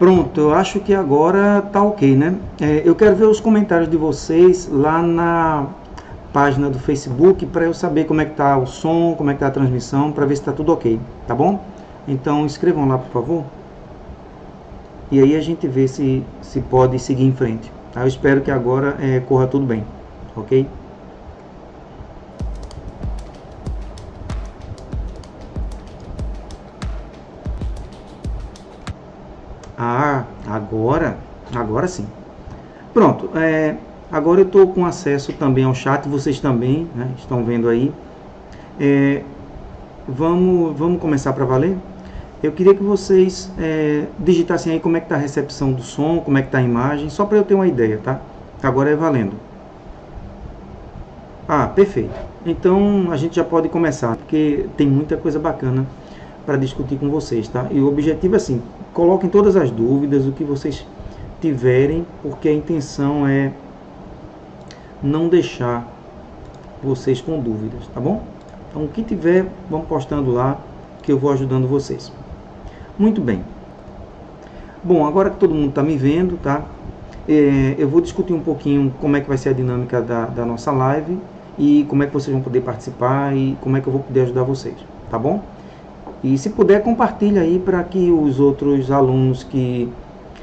Pronto, eu acho que agora tá ok, né? Eu quero ver os comentários de vocês lá na página do Facebook para eu saber como é que tá o som, como é que tá a transmissão, para ver se tá tudo ok, tá bom? Então escrevam lá, por favor. E aí a gente vê se pode seguir em frente. Tá? Eu espero que agora corra tudo bem, ok? Ah, agora sim. Pronto, agora eu estou com acesso também ao chat, vocês também, né, estão vendo aí. Vamos começar para valer? Eu queria que vocês digitassem aí como é que está a recepção do som, como é que está a imagem, só para eu ter uma ideia, tá? Agora é valendo. Ah, perfeito. Então a gente já pode começar, porque tem muita coisa bacana para discutir com vocês, tá? E o objetivo é assim, coloquem todas as dúvidas, o que vocês tiverem, porque a intenção é não deixar vocês com dúvidas, tá bom? Então o que tiver, vão postando lá, que eu vou ajudando vocês. Muito bem. Bom, agora que todo mundo está me vendo, tá? Eu vou discutir um pouquinho como é que vai ser a dinâmica da nossa live e como é que vocês vão poder participar e como é que eu vou poder ajudar vocês, tá bom? E se puder, compartilha aí para que os outros alunos que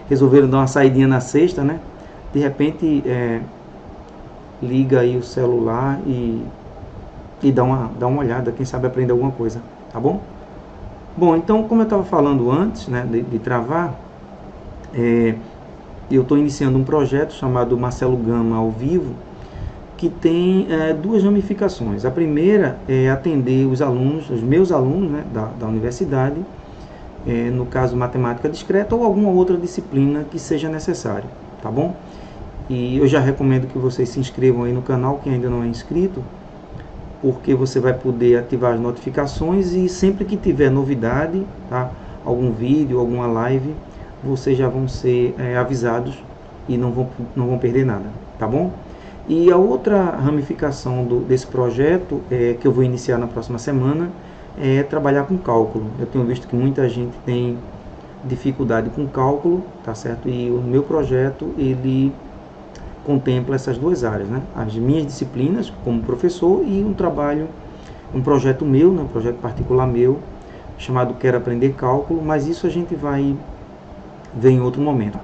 resolveram dar uma saidinha na sexta, né? De repente, liga aí o celular e dá uma olhada, quem sabe aprender alguma coisa, tá bom? Bom, então, como eu estava falando antes, né, de travar, eu estou iniciando um projeto chamado Marcelo Gama ao Vivo, que tem duas ramificações. A primeira é atender os alunos, os meus alunos, né, da universidade, no caso matemática discreta ou alguma outra disciplina que seja necessário, tá bom? E eu já recomendo que vocês se inscrevam aí no canal, quem ainda não é inscrito, porque você vai poder ativar as notificações e sempre que tiver novidade, tá, algum vídeo, alguma live, vocês já vão ser avisados e não vão perder nada, tá bom? E a outra ramificação desse projeto, que eu vou iniciar na próxima semana, é trabalhar com cálculo. Eu tenho visto que muita gente tem dificuldade com cálculo, tá certo? E o meu projeto, ele contempla essas duas áreas, né? As minhas disciplinas como professor e um projeto meu, né? Um projeto particular meu, chamado Quero Aprender Cálculo, mas isso a gente vai ver em outro momento.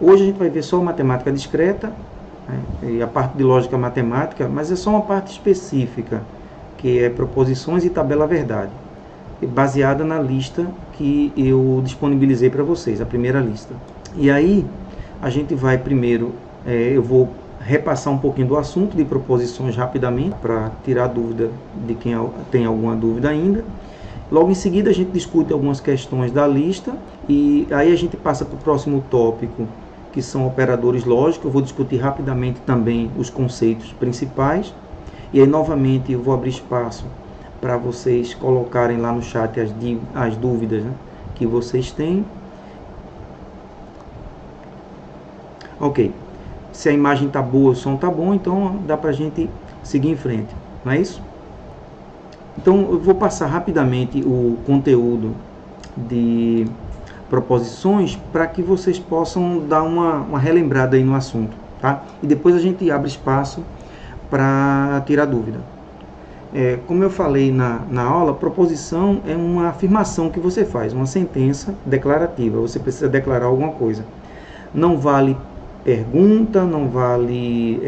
Hoje a gente vai ver só matemática discreta, né? E a parte de lógica matemática, mas é só uma parte específica, que é proposições e tabela verdade, baseada na lista que eu disponibilizei para vocês, a primeira lista. E aí a gente vai primeiro, eu vou repassar um pouquinho do assunto de proposições rapidamente, para tirar dúvida de quem tem alguma dúvida ainda. Logo em seguida a gente discute algumas questões da lista e aí a gente passa para o próximo tópico, que são operadores lógicos. Eu vou discutir rapidamente também os conceitos principais. E aí novamente eu vou abrir espaço para vocês colocarem lá no chat as dúvidas, né, que vocês têm. Ok, se a imagem está boa, o som está bom, então dá para a gente seguir em frente, não é isso? Então eu vou passar rapidamente o conteúdo de proposições para que vocês possam dar uma relembrada aí no assunto, tá? E depois a gente abre espaço para tirar dúvida. Como eu falei na aula, proposição é uma afirmação que você faz, uma sentença declarativa, você precisa declarar alguma coisa. Não vale pergunta, não vale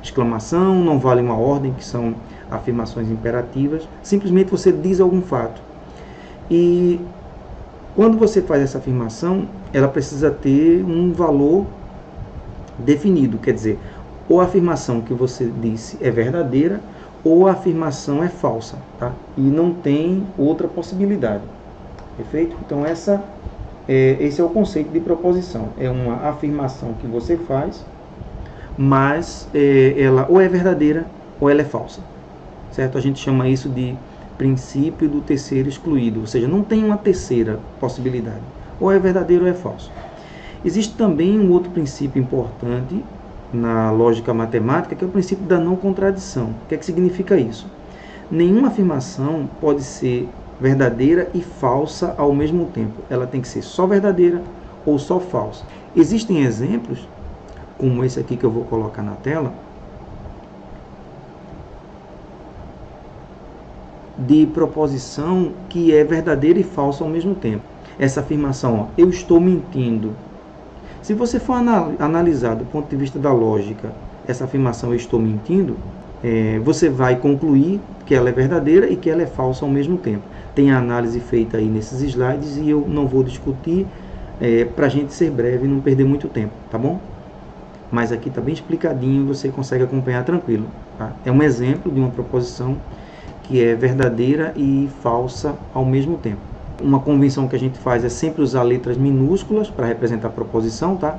exclamação, não vale uma ordem, que são afirmações imperativas, simplesmente você diz algum fato. E quando você faz essa afirmação, ela precisa ter um valor definido, quer dizer, ou a afirmação que você disse é verdadeira, ou a afirmação é falsa, tá? E não tem outra possibilidade, perfeito? Então esse é o conceito de proposição, é uma afirmação que você faz, mas ela ou é verdadeira ou ela é falsa, certo? A gente chama isso de princípio do terceiro excluído, ou seja, não tem uma terceira possibilidade, ou é verdadeiro ou é falso. Existe também um outro princípio importante na lógica matemática, que é o princípio da não contradição. O que é que significa isso? Nenhuma afirmação pode ser verdadeira e falsa ao mesmo tempo. Ela tem que ser só verdadeira ou só falsa. Existem exemplos, como esse aqui que eu vou colocar na tela, de proposição que é verdadeira e falsa ao mesmo tempo. Essa afirmação, ó, eu estou mentindo. Se você for analisar do ponto de vista da lógica, essa afirmação, eu estou mentindo, você vai concluir que ela é verdadeira e que ela é falsa ao mesmo tempo. Tem a análise feita aí nesses slides e eu não vou discutir para a gente ser breve e não perder muito tempo, tá bom? Mas aqui está bem explicadinho, você consegue acompanhar tranquilo. Tá? É um exemplo de uma proposição que é verdadeira e falsa ao mesmo tempo. Uma convenção que a gente faz é sempre usar letras minúsculas para representar a proposição, tá?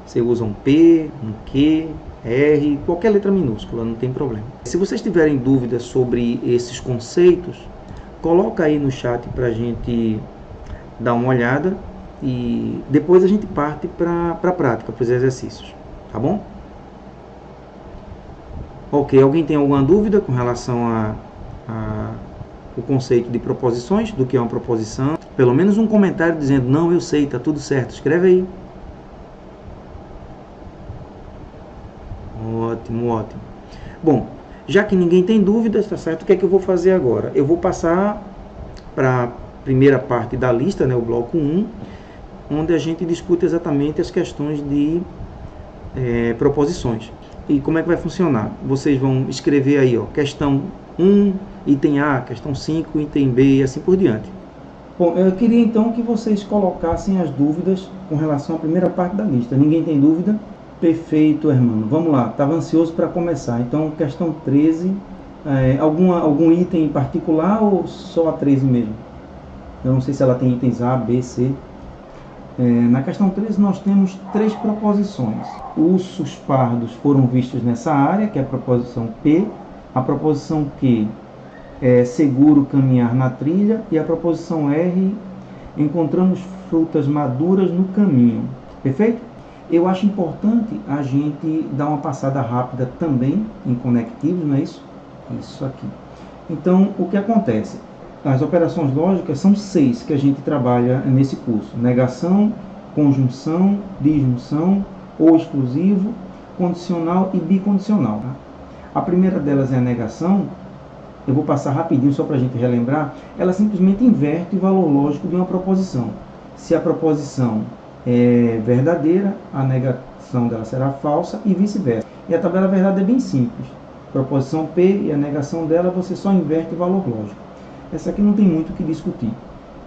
Você usa um P, um Q, R, qualquer letra minúscula, não tem problema. Se vocês tiverem dúvidas sobre esses conceitos, coloca aí no chat para a gente dar uma olhada e depois a gente parte para a prática, para os exercícios, tá bom? Ok, alguém tem alguma dúvida com relação o conceito de proposições, do que é uma proposição? Pelo menos um comentário dizendo, não, eu sei, está tudo certo, escreve aí. Ótimo, ótimo. Bom, já que ninguém tem dúvidas, tá certo? O que é que eu vou fazer agora? Eu vou passar para a primeira parte da lista, né, o bloco 1, onde a gente discute exatamente as questões de proposições. E como é que vai funcionar? Vocês vão escrever aí, ó, questão 1, item A, questão 5, item B e assim por diante. Bom, eu queria então que vocês colocassem as dúvidas com relação à primeira parte da lista. Ninguém tem dúvida? Perfeito, irmão. Vamos lá, estava ansioso para começar. Então, questão 13, algum item em particular ou só a 13 mesmo? Eu não sei se ela tem itens A, B, C. Na questão 13 nós temos 3 proposições. Ursos pardos foram vistos nessa área, que é a proposição P. A proposição Q é seguro caminhar na trilha. E a proposição R, encontramos frutas maduras no caminho. Perfeito? Eu acho importante a gente dar uma passada rápida também em conectivos, não é isso? Isso aqui. Então, o que acontece? As operações lógicas são 6 que a gente trabalha nesse curso. Negação, conjunção, disjunção, ou exclusivo, condicional e bicondicional. Tá? A primeira delas é a negação. Eu vou passar rapidinho só para a gente relembrar. Ela simplesmente inverte o valor lógico de uma proposição. Se a proposição é verdadeira, a negação dela será falsa e vice-versa. E a tabela verdade é bem simples. Proposição P e a negação dela, você só inverte o valor lógico. Essa aqui não tem muito o que discutir.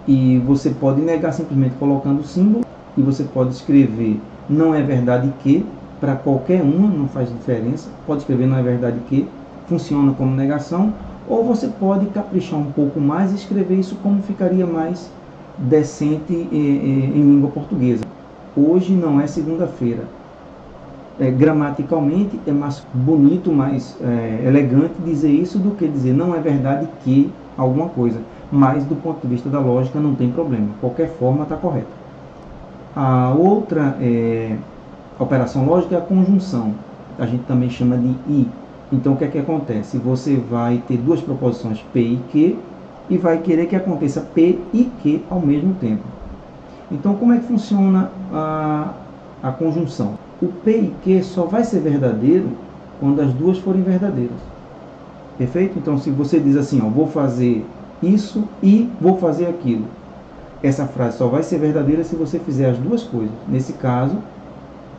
E você pode negar simplesmente colocando o símbolo, e você pode escrever não é verdade que, para qualquer uma, não faz diferença. Pode escrever não é verdade que, funciona como negação, ou você pode caprichar um pouco mais e escrever isso como ficaria mais decente em língua portuguesa. Hoje não é segunda-feira. Gramaticalmente é mais bonito, mais elegante dizer isso do que dizer não é verdade que alguma coisa. Mas do ponto de vista da lógica não tem problema. Qualquer forma está correta. A outra operação lógica é a conjunção. A gente também chama de I. Então o que é que acontece? Você vai ter duas proposições P e Q e vai querer que aconteça P e Q ao mesmo tempo. Então como é que funciona a conjunção? O P e Q só vai ser verdadeiro quando as duas forem verdadeiras. Perfeito? Então se você diz assim, ó, vou fazer isso e vou fazer aquilo. Essa frase só vai ser verdadeira se você fizer as duas coisas. Nesse caso,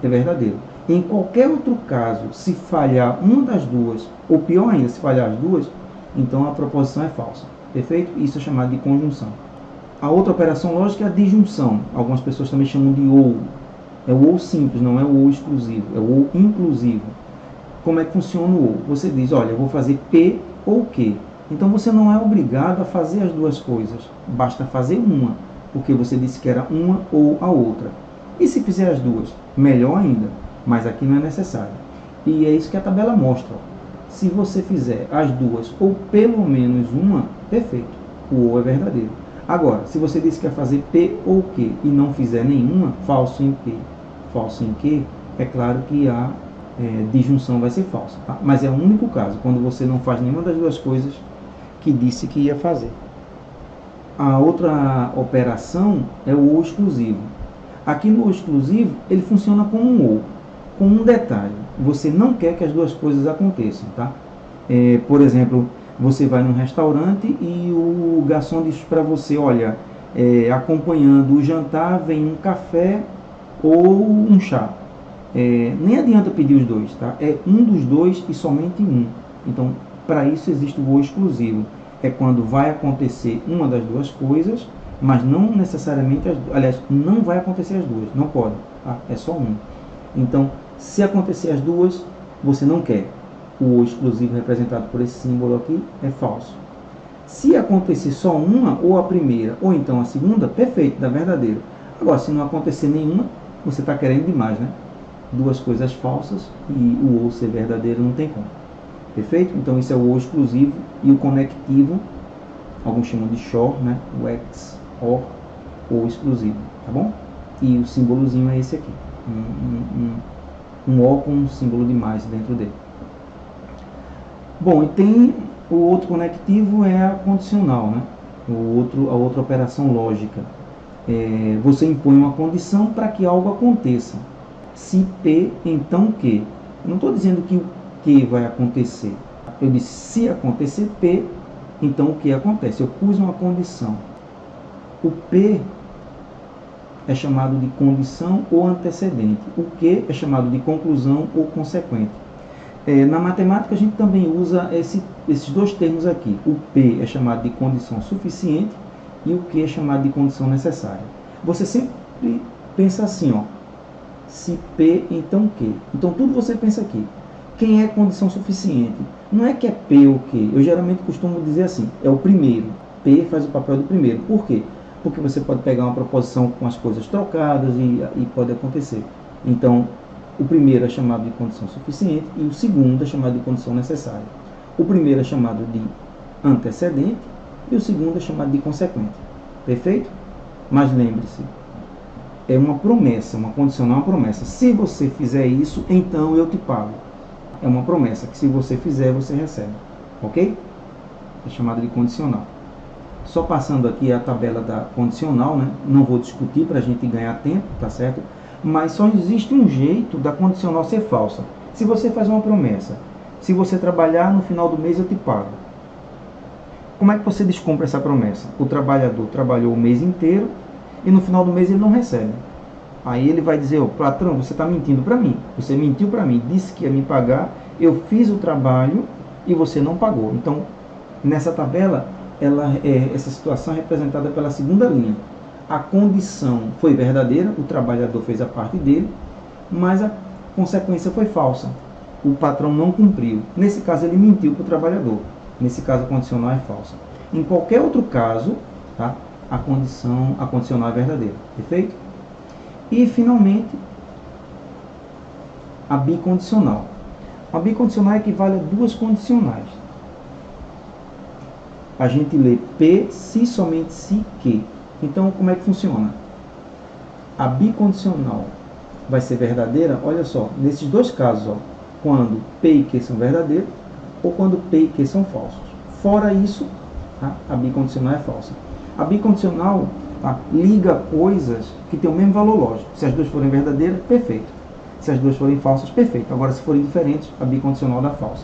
é verdadeiro. Em qualquer outro caso, se falhar uma das duas, ou pior ainda, se falhar as duas, então a proposição é falsa. Perfeito? Isso é chamado de conjunção. A outra operação lógica é a disjunção. Algumas pessoas também chamam de ou. É o ou simples, não é o ou exclusivo, é o ou inclusivo. Como é que funciona o ou? Você diz, olha, eu vou fazer P ou Q. Então você não é obrigado a fazer as duas coisas, basta fazer uma, porque você disse que era uma ou a outra. E se fizer as duas? Melhor ainda, mas aqui não é necessário. E é isso que a tabela mostra. Se você fizer as duas ou pelo menos uma, perfeito, o ou é verdadeiro. Agora, se você disse que ia fazer P ou Q e não fizer nenhuma, falso em P, falso em Q, é claro que a disjunção vai ser falsa. Tá? Mas é o único caso, quando você não faz nenhuma das duas coisas que disse que ia fazer. A outra operação é o ou exclusivo. Aqui no ou exclusivo, ele funciona como um ou, com um detalhe: você não quer que as duas coisas aconteçam, tá? Por exemplo, você vai num restaurante e o garçom diz para você: olha, acompanhando o jantar vem um café ou um chá. Nem adianta pedir os dois, tá? É um dos dois e somente um. Então, para isso existe o ou exclusivo. É quando vai acontecer uma das duas coisas, mas não necessariamente aliás, não vai acontecer as duas, não pode, tá? É só um. Então, se acontecer as duas, você não quer. O ou exclusivo representado por esse símbolo aqui é falso. Se acontecer só uma, ou a primeira, ou então a segunda, perfeito, dá verdadeiro. Agora, se não acontecer nenhuma, você está querendo demais, né? Duas coisas falsas e o ou ser verdadeiro não tem como. Perfeito? Então, isso é o ou exclusivo e o conectivo, alguns chamam de XOR, né? O ex, OR, ou exclusivo, tá bom? E o símbolozinho é esse aqui, um O com um símbolo de mais dentro dele. Bom, e tem o outro conectivo, é a condicional, né? A outra operação lógica. Você impõe uma condição para que algo aconteça. Se P, então Q. Eu não estou dizendo que o que vai acontecer. Eu disse, se acontecer P, então o que acontece? Eu pus uma condição. O P é chamado de condição ou antecedente. O Q é chamado de conclusão ou consequente. Na matemática a gente também usa esses dois termos aqui. O P é chamado de condição suficiente e o Q é chamado de condição necessária. Você sempre pensa assim, ó. Se P, então Q. Então tudo você pensa aqui. Quem é condição suficiente? Não é que é P ou Q. Eu geralmente costumo dizer assim, é o primeiro. P faz o papel do primeiro. Por quê? Porque você pode pegar uma proposição com as coisas trocadas e pode acontecer. Então, o primeiro é chamado de condição suficiente e o segundo é chamado de condição necessária. O primeiro é chamado de antecedente e o segundo é chamado de consequente. Perfeito? Mas lembre-se, é uma promessa, uma condicional é uma promessa. Se você fizer isso, então eu te pago. É uma promessa que se você fizer, você recebe. Ok? É chamada de condicional. Só passando aqui a tabela da condicional, né? Não vou discutir para a gente ganhar tempo, tá certo? Mas só existe um jeito da condicional ser falsa. Se você faz uma promessa, se você trabalhar no final do mês eu te pago. Como é que você descumpre essa promessa? O trabalhador trabalhou o mês inteiro e no final do mês ele não recebe. Aí ele vai dizer, patrão, você está mentindo para mim. Você mentiu para mim, disse que ia me pagar, eu fiz o trabalho e você não pagou. Então, nessa tabela, essa situação é representada pela segunda linha. A condição foi verdadeira, o trabalhador fez a parte dele, mas a consequência foi falsa. O patrão não cumpriu. Nesse caso, ele mentiu para o trabalhador. Nesse caso, a condicional é falsa. Em qualquer outro caso, tá, a condicional é verdadeira. Perfeito? E, finalmente, a bicondicional. A bicondicional equivale a duas condicionais. A gente lê P, se, somente se, que. Então, como é que funciona? A bicondicional vai ser verdadeira, olha só, nesses dois casos, ó, quando P e Q são verdadeiros, ou quando P e Q são falsos. Fora isso, tá, a bicondicional é falsa. A bicondicional, tá, liga coisas que têm o mesmo valor lógico. Se as duas forem verdadeiras, perfeito. Se as duas forem falsas, perfeito. Agora, se forem diferentes, a bicondicional dá falsa.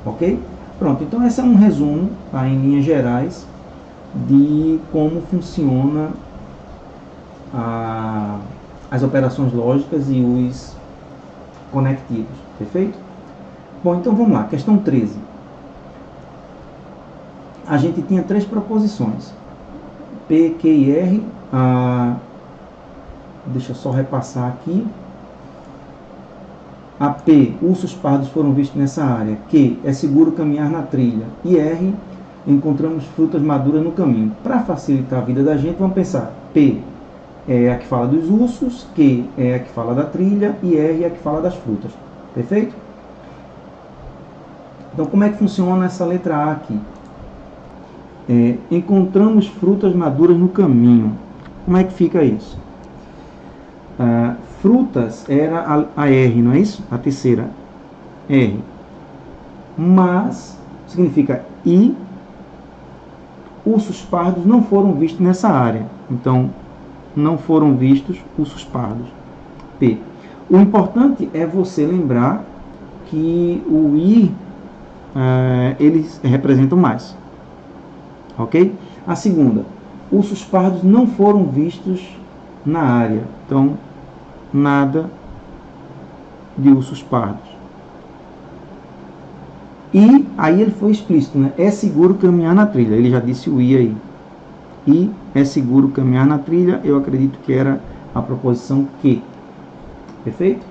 Ok? Pronto, então esse é um resumo, tá, em linhas gerais, de como funciona as operações lógicas e os conectivos. Perfeito? Bom, então vamos lá. Questão 13. A gente tinha três proposições. P, Q e R. Deixa eu só repassar aqui. A P, ursos pardos foram vistos nessa área. Q, é seguro caminhar na trilha. E R, encontramos frutas maduras no caminho. Para facilitar a vida da gente, vamos pensar. P é a que fala dos ursos, Q é a que fala da trilha e R é a que fala das frutas. Perfeito? Então, como é que funciona essa letra A aqui? Encontramos frutas maduras no caminho. Como é que fica isso? Frutas era a R, não é isso? A terceira, R. Mas significa e ursos pardos não foram vistos nessa área. Então, não foram vistos ursos pardos. P. O importante é você lembrar que o I, eles representam mais. Ok? A segunda, ursos pardos não foram vistos na área. Então, nada de ursos pardos. E aí ele foi explícito, né? É seguro caminhar na trilha. Ele já disse o I aí. E é seguro caminhar na trilha. Eu acredito que era a proposição que. Perfeito?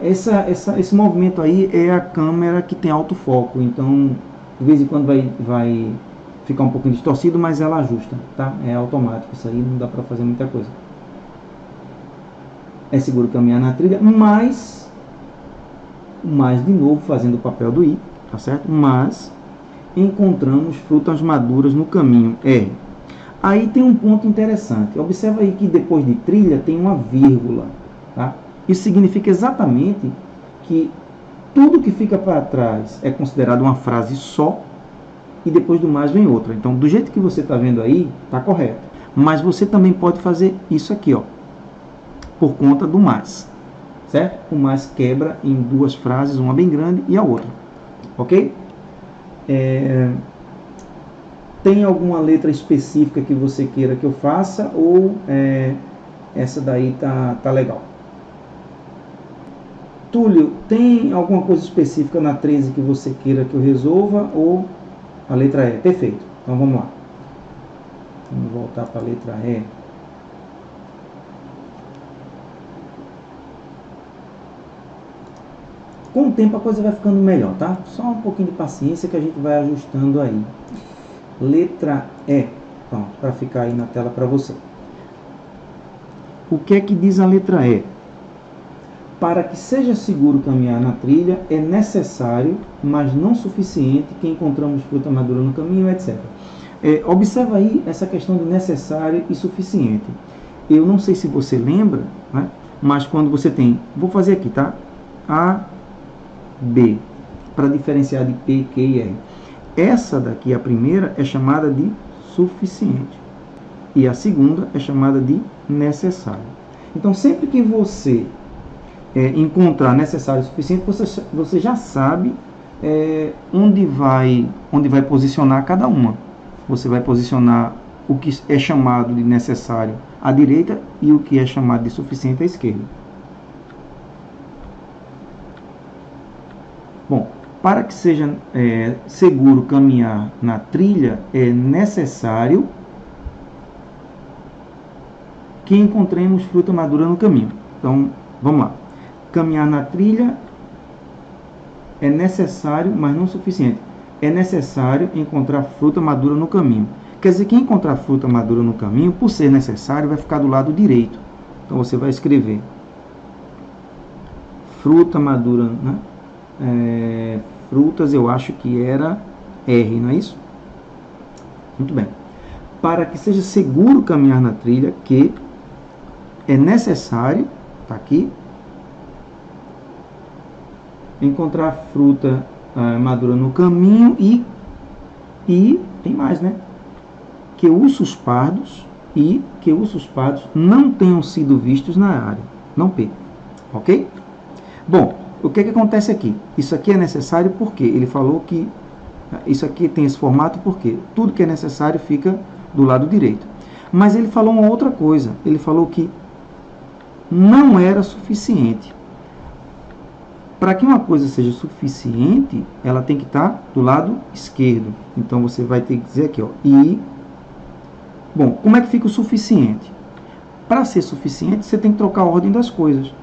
Esse movimento aí é a câmera que tem autofoco. Então, de vez em quando vai ficar um pouquinho distorcido, mas ela ajusta, tá? É automático. Isso aí não dá para fazer muita coisa. É seguro caminhar na trilha, mas de novo fazendo o papel do I, tá certo? Mas encontramos frutas maduras no caminho. R. Aí tem um ponto interessante. Observa aí que depois de trilha tem uma vírgula, tá? Isso significa exatamente que tudo que fica para trás é considerado uma frase só e depois do mais vem outra. Então, do jeito que você está vendo aí, tá correto. Mas você também pode fazer isso aqui, ó, por conta do mais. Certo? O mais quebra em duas frases, uma bem grande e a outra. Ok? Tem alguma letra específica que você queira que eu faça ou essa daí tá legal? Túlio, tem alguma coisa específica na 13 que você queira que eu resolva ou a letra E? Perfeito. Então vamos lá. Vamos voltar para a letra E. Com o tempo a coisa vai ficando melhor, tá? Só um pouquinho de paciência que a gente vai ajustando aí. Letra E. Pronto, para ficar aí na tela para você. O que é que diz a letra E? Para que seja seguro caminhar na trilha, é necessário, mas não suficiente, que encontramos fruta madura no caminho, etc. Observa aí essa questão de necessário e suficiente. Eu não sei se você lembra, né? Mas quando você tem... Vou fazer aqui, tá? A, B, para diferenciar de P, Q e R. Essa daqui, a primeira, é chamada de suficiente. E a segunda é chamada de necessário. Então, sempre que você encontrar necessário e suficiente, você já sabe onde vai posicionar cada uma. Você vai posicionar o que é chamado de necessário à direita e o que é chamado de suficiente à esquerda. Bom, para que seja seguro caminhar na trilha, é necessário que encontremos fruta madura no caminho. Então, vamos lá. Caminhar na trilha é necessário, mas não suficiente. É necessário encontrar fruta madura no caminho. Quer dizer que encontrar fruta madura no caminho, por ser necessário, vai ficar do lado direito. Então, você vai escrever fruta madura, né? Frutas, eu acho que era R, não é isso? Muito bem. Para que seja seguro caminhar na trilha, que é necessário, está aqui, encontrar fruta madura no caminho e tem mais, né? Que ursos pardos não tenham sido vistos na área. Não P. Ok? Bom, o que acontece aqui? Isso aqui é necessário porque ele falou que isso aqui tem esse formato porque tudo que é necessário fica do lado direito. Mas ele falou uma outra coisa. Ele falou que não era suficiente. Para que uma coisa seja suficiente, ela tem que estar do lado esquerdo. Então, você vai ter que dizer aqui, ó, e... Bom, como é que fica o suficiente? Para ser suficiente, você tem que trocar a ordem das coisas.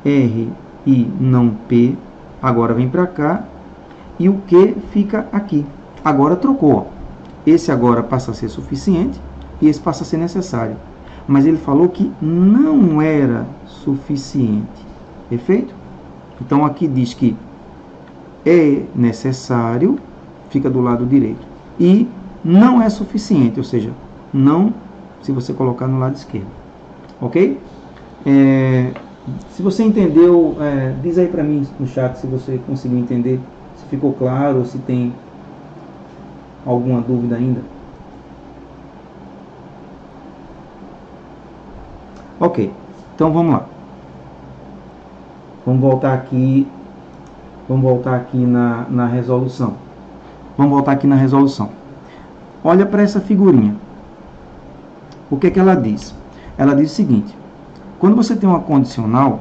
R, I, não P, agora vem para cá, e o Q fica aqui. Agora trocou, ó. Esse agora passa a ser suficiente, e esse passa a ser necessário. Mas ele falou que não era suficiente. Perfeito? Então, aqui diz que é necessário, fica do lado direito. E não é suficiente, ou seja, não se você colocar no lado esquerdo. Ok? Se você entendeu, diz aí para mim no chat se você conseguiu entender, se ficou claro, se tem Alguma dúvida ainda? Ok, então vamos lá. Vamos voltar aqui na resolução. Olha para essa figurinha. O que é que ela diz? Ela diz o seguinte: quando você tem uma condicional,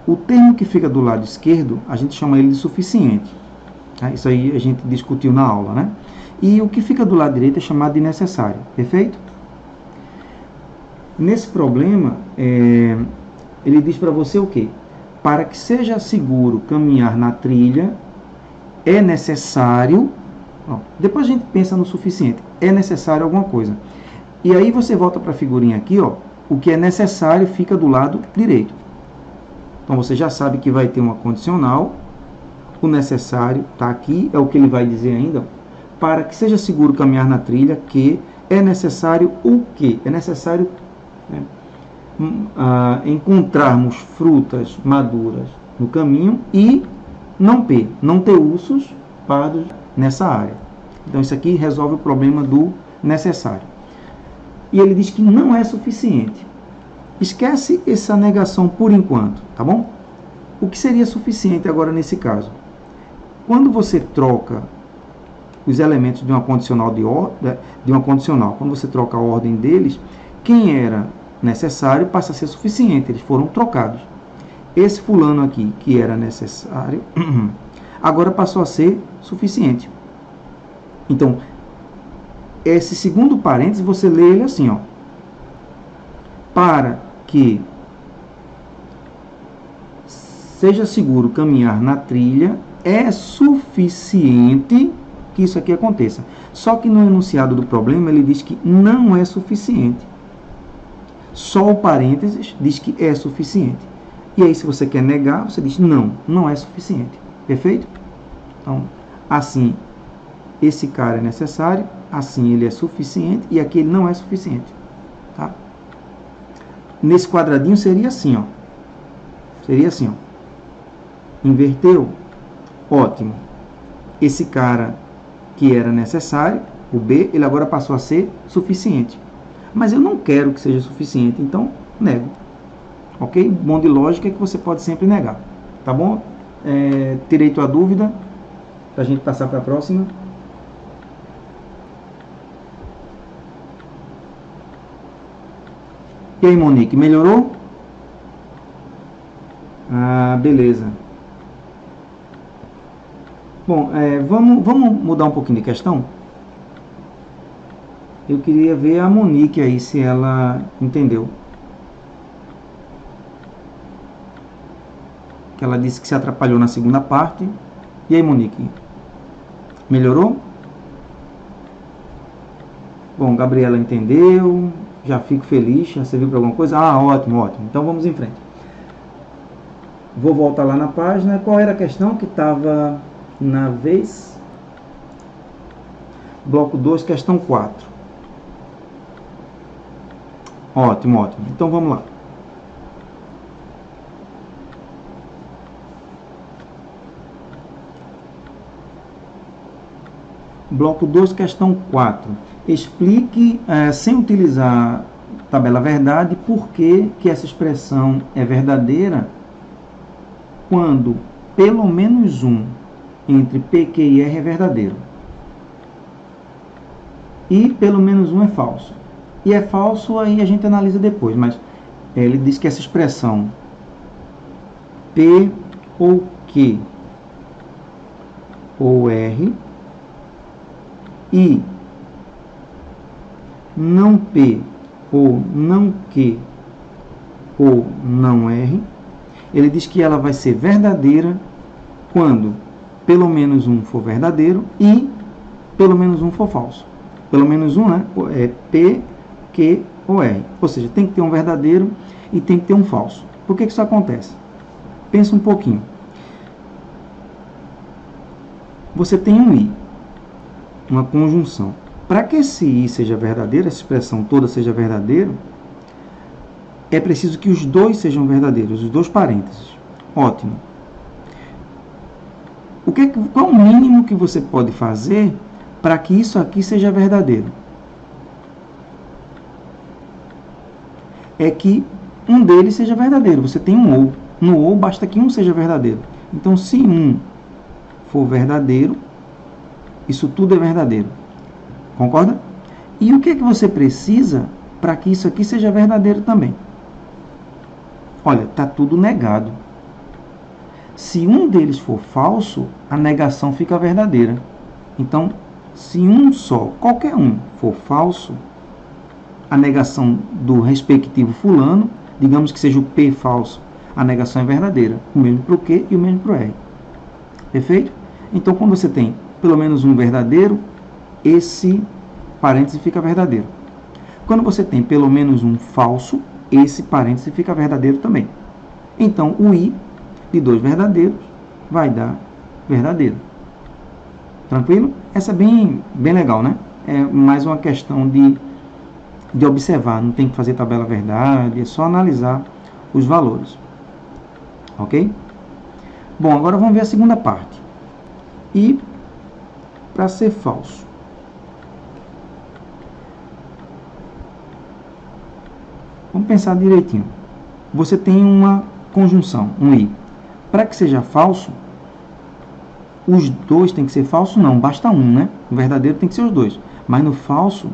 o termo que fica do lado esquerdo, a gente chama ele de suficiente. Isso aí a gente discutiu na aula, né? E o que fica do lado direito é chamado de necessário, perfeito? Nesse problema, ele diz para você o quê? Para que seja seguro caminhar na trilha, é necessário... depois a gente pensa no suficiente. É necessário alguma coisa. E aí você volta para a figurinha aqui, ó. O que é necessário fica do lado direito. Então você já sabe que vai ter uma condicional. O necessário está aqui, é o que ele vai dizer ainda. Para que seja seguro caminhar na trilha, que é necessário o quê? É necessário encontrarmos frutas maduras no caminho e não ter ursos pardos nessa área. Então isso aqui resolve o problema do necessário. E ele diz que não é suficiente. Esquece essa negação por enquanto, tá bom? O que seria suficiente agora nesse caso? Quando você troca os elementos de uma condicional quando você troca a ordem deles, quem era necessário passa a ser suficiente, eles foram trocados. Esse fulano aqui, que era necessário, agora passou a ser suficiente. Então, esse segundo parênteses, você lê ele assim, ó. Para que seja seguro caminhar na trilha, é suficiente que isso aqui aconteça. Só que no enunciado do problema, ele diz que não é suficiente. Só o parênteses diz que é suficiente. E aí, se você quer negar, você diz não é suficiente. Perfeito? Então, assim, esse cara é necessário, assim ele é suficiente, e aqui ele não é suficiente. Tá? Nesse quadradinho seria assim, ó. Seria assim, ó. Inverteu? Ótimo. Esse cara que era necessário, o B, ele agora passou a ser suficiente. Mas eu não quero que seja suficiente, então nego. Ok? Bom de lógica é que você pode sempre negar. Tá bom? Tirei tua dúvida, para a gente passar para a próxima. E aí, Monique, melhorou? Ah, beleza. Bom, vamos mudar um pouquinho de questão? Eu queria ver a Monique aí, se ela entendeu. Que ela disse que se atrapalhou na segunda parte. E aí, Monique? Melhorou? Bom, Gabriela entendeu. Já fico feliz. Já serviu para alguma coisa? Ah, ótimo, ótimo. Então vamos em frente. Vou voltar lá na página. Qual era a questão que estava na vez? Bloco 2, questão 4. Ótimo, ótimo. Então vamos lá. Bloco 2, questão 4. Explique, sem utilizar tabela verdade, por que essa expressão é verdadeira quando pelo menos um entre P, Q e R é verdadeiro. E pelo menos um é falso. E é falso, aí a gente analisa depois, mas ele diz que essa expressão P ou Q ou R e não P ou não Q ou não R, ele diz que ela vai ser verdadeira quando pelo menos um for verdadeiro e pelo menos um for falso. Pelo menos um, né? É P, Q ou R. Ou seja, tem que ter um verdadeiro e tem que ter um falso. Por que isso acontece? Pensa um pouquinho. Você tem um I, uma conjunção. Para que esse I seja verdadeiro, essa expressão toda seja verdadeira, é preciso que os dois sejam verdadeiros, os dois parênteses. Ótimo. Qual é o mínimo que você pode fazer para que isso aqui seja verdadeiro? É que um deles seja verdadeiro. Você tem um ou. No ou basta que um seja verdadeiro. Então, se um for verdadeiro, isso tudo é verdadeiro. Concorda? E o que é que você precisa para que isso aqui seja verdadeiro também? Olha, está tudo negado. Se um deles for falso, a negação fica verdadeira. Então, se um só, qualquer um, for falso, a negação do respectivo fulano, digamos que seja o P falso, a negação é verdadeira. O mesmo para o Q e o mesmo para o R. Perfeito? Então, quando você tem pelo menos um verdadeiro, esse parêntese fica verdadeiro. Quando você tem pelo menos um falso, esse parêntese fica verdadeiro também. Então, o I de dois verdadeiros vai dar verdadeiro. Tranquilo? Essa é bem legal, né? É mais uma questão de observar. Não tem que fazer tabela verdade, é só analisar os valores. Ok? Bom, agora vamos ver a segunda parte. I para ser falso. Vamos pensar direitinho. Você tem uma conjunção, um I. Para que seja falso, os dois tem que ser falso? Não, basta um, né? No verdadeiro tem que ser os dois. Mas no falso,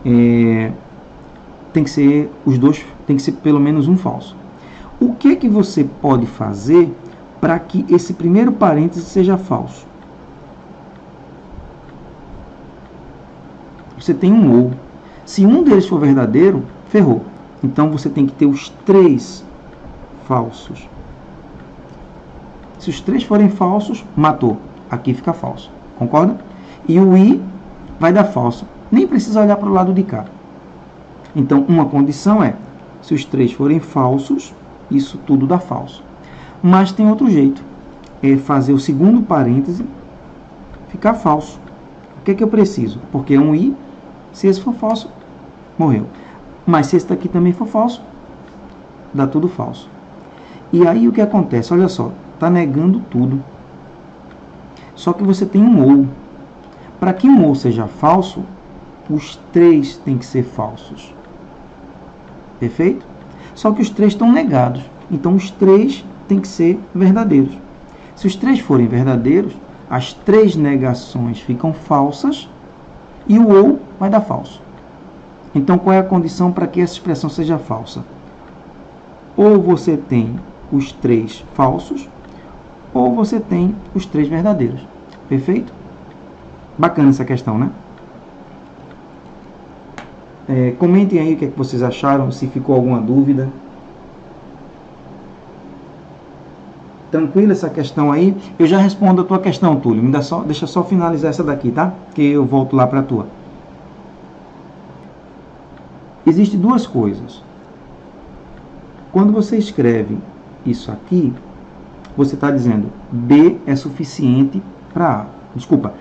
tem que ser os dois, tem que ser pelo menos um falso. O que que você pode fazer para que esse primeiro parêntese seja falso? Você tem um ou. Se um deles for verdadeiro, ferrou. Então, você tem que ter os três falsos. Se os três forem falsos, matou. Aqui fica falso. Concorda? E o I vai dar falso. Nem precisa olhar para o lado de cá. Então, uma condição é, se os três forem falsos, isso tudo dá falso. Mas tem outro jeito. É fazer o segundo parêntese ficar falso. O que é que eu preciso? Porque é um I. Se esse for falso, morreu. Mas se esse daqui também for falso, dá tudo falso. E aí o que acontece? Olha só, está negando tudo. Só que você tem um ou. Para que um ou seja falso, os três têm que ser falsos. Perfeito? Só que os três estão negados. Então os três têm que ser verdadeiros. Se os três forem verdadeiros, as três negações ficam falsas e o ou vai dar falso. Então, qual é a condição para que essa expressão seja falsa? Ou você tem os três falsos, ou você tem os três verdadeiros. Perfeito? Bacana essa questão, né? Comentem aí o que é que vocês acharam, se ficou alguma dúvida. Tranquilo essa questão aí? Eu já respondo a tua questão, Túlio. Deixa só finalizar essa daqui, tá? Que eu volto lá para a tua. Existem duas coisas. Quando você escreve isso aqui, você está dizendo B é suficiente para A. Desculpa,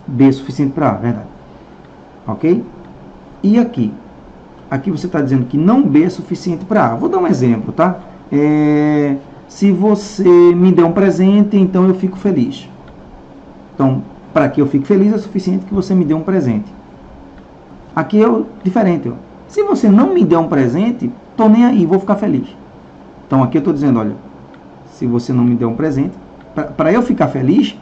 B é suficiente para A, verdade. Ok? E aqui? Aqui você está dizendo que não B é suficiente para A. Vou dar um exemplo, tá? Se você me der um presente, então eu fico feliz. Então, para que eu fique feliz, é suficiente que você me dê um presente. Aqui é diferente. Ó. Se você não me der um presente, tô nem aí, vou ficar feliz. Então aqui eu estou dizendo, olha, se você não me der um presente, para eu ficar feliz,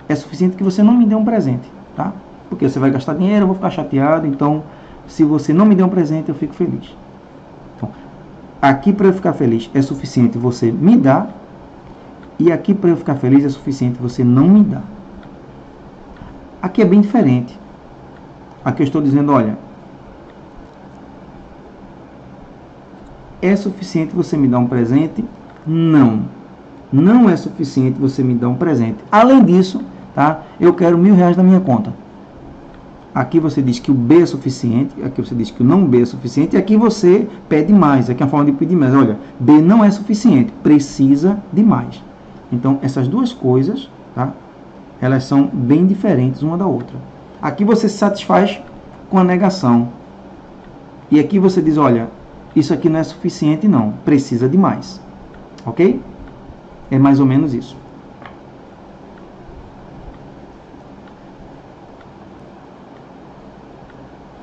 é suficiente que você não me dê um presente, tá? Porque você vai gastar dinheiro, eu vou ficar chateado, então se você não me der um presente, eu fico feliz. Então, aqui para eu ficar feliz é suficiente você me dar, e aqui para eu ficar feliz é suficiente você não me dar. Aqui é bem diferente. Aqui eu estou dizendo, olha, é suficiente você me dar um presente? Não. Não é suficiente você me dar um presente. Além disso, tá? Eu quero R$1.000 na minha conta. Aqui você diz que o B é suficiente, aqui você diz que o não B é suficiente, e aqui você pede mais. Aqui é uma forma de pedir mais. Olha, B não é suficiente, precisa de mais. Então, essas duas coisas, tá? Elas são bem diferentes uma da outra. Aqui você se satisfaz com a negação. E aqui você diz, olha, isso aqui não é suficiente não, precisa de mais. Ok? É mais ou menos isso.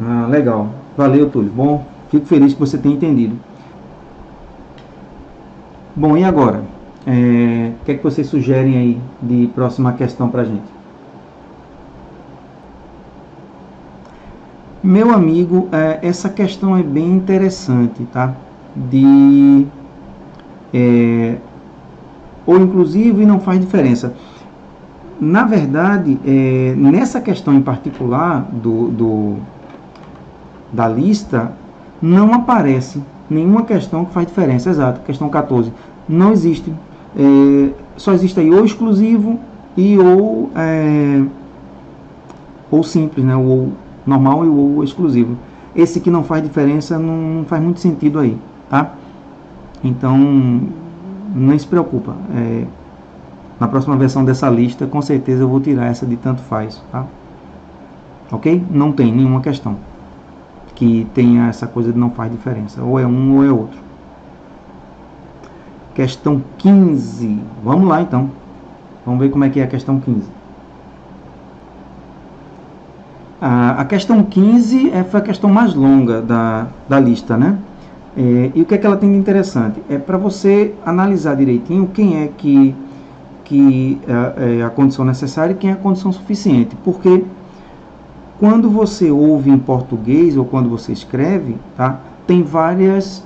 Ah, legal. Valeu, Túlio. Bom, fico feliz que você tenha entendido. Bom, e agora? O que é que vocês sugerem aí de próxima questão para a gente? Meu amigo, essa questão é bem interessante, tá? Ou inclusive não faz diferença. Na verdade, nessa questão em particular da lista, não aparece nenhuma questão que faz diferença. Exato, questão 14. Não existe. Só existe aí ou exclusivo e ou simples, né? O normal e o exclusivo. Esse que não faz diferença não faz muito sentido aí, tá? Então, não se preocupa. Na próxima versão dessa lista, com certeza eu vou tirar essa de tanto faz, tá? Ok? Não tem nenhuma questão que tenha essa coisa de não faz diferença. Ou é um ou é outro. Questão 15. Vamos lá, então. Vamos ver como é que é a questão 15. A questão 15 foi a questão mais longa da lista, né? E o que é que ela tem de interessante? É para você analisar direitinho quem é que é a condição necessária e quem é a condição suficiente. Porque quando você ouve em português ou quando você escreve, tá, tem várias